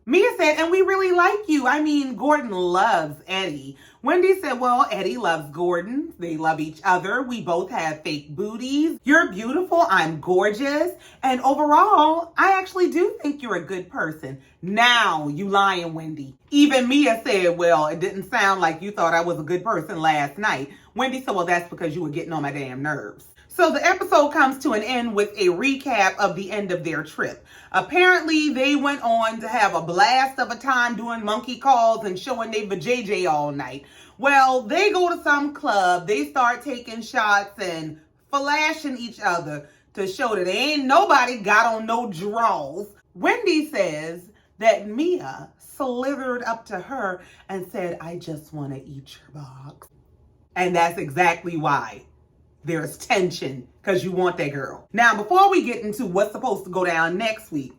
Mia said, and we really like you. I mean, Gordon loves Eddie. Wendy said, well, Eddie loves Gordon. They love each other. We both have fake booties. You're beautiful. I'm gorgeous. And overall, I actually do think you're a good person. Now you lying, Wendy. Even Mia said, well, it didn't sound like you thought I was a good person last night. Wendy said, well, that's because you were getting on my damn nerves. So the episode comes to an end with a recap of the end of their trip. Apparently, they went on to have a blast of a time doing monkey calls and showing they vajayjay all night. Well, they go to some club, they start taking shots and flashing each other to show that ain't nobody got on no draws. Wendy says that Mia slithered up to her and said, I just want to eat your box. And that's exactly why. There's tension because you want that girl. Now, before we get into what's supposed to go down next week,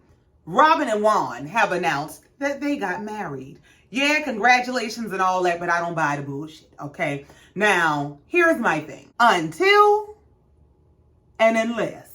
Robyn and Juan have announced that they got married. Yeah, congratulations and all that, but I don't buy the bullshit, okay? Now, here's my thing. Until and unless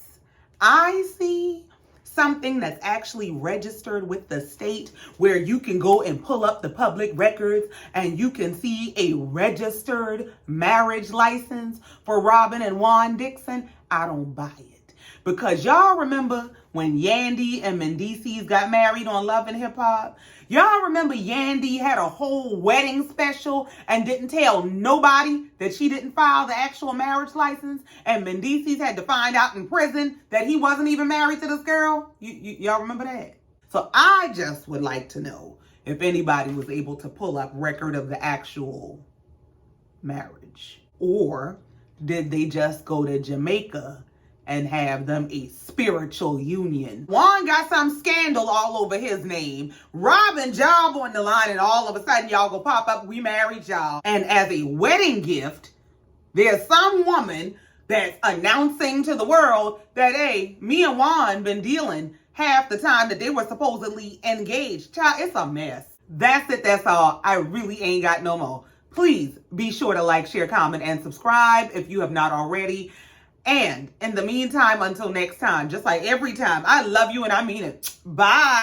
I see something that's actually registered with the state where you can go and pull up the public records and you can see a registered marriage license for Robyn and Juan Dixon, I don't buy it. Because y'all remember when Yandy and Mendices got married on Love and Hip Hop? Y'all remember Yandy had a whole wedding special and didn't tell nobody that she didn't file the actual marriage license? And Mendices had to find out in prison that he wasn't even married to this girl? Y'all remember that? So I just would like to know if anybody was able to pull up record of the actual marriage. Or did they just go to Jamaica and have them a spiritual union? Juan got some scandal all over his name. Robyn job on the line, and all of a sudden y'all go pop up, we married y'all. And as a wedding gift, there's some woman that's announcing to the world that, hey, me and Juan been dealing half the time that they were supposedly engaged. Child, it's a mess. That's it, that's all. I really ain't got no more. Please be sure to like, share, comment, and subscribe if you have not already. And in the meantime, until next time, just like every time, I love you and I mean it. Bye.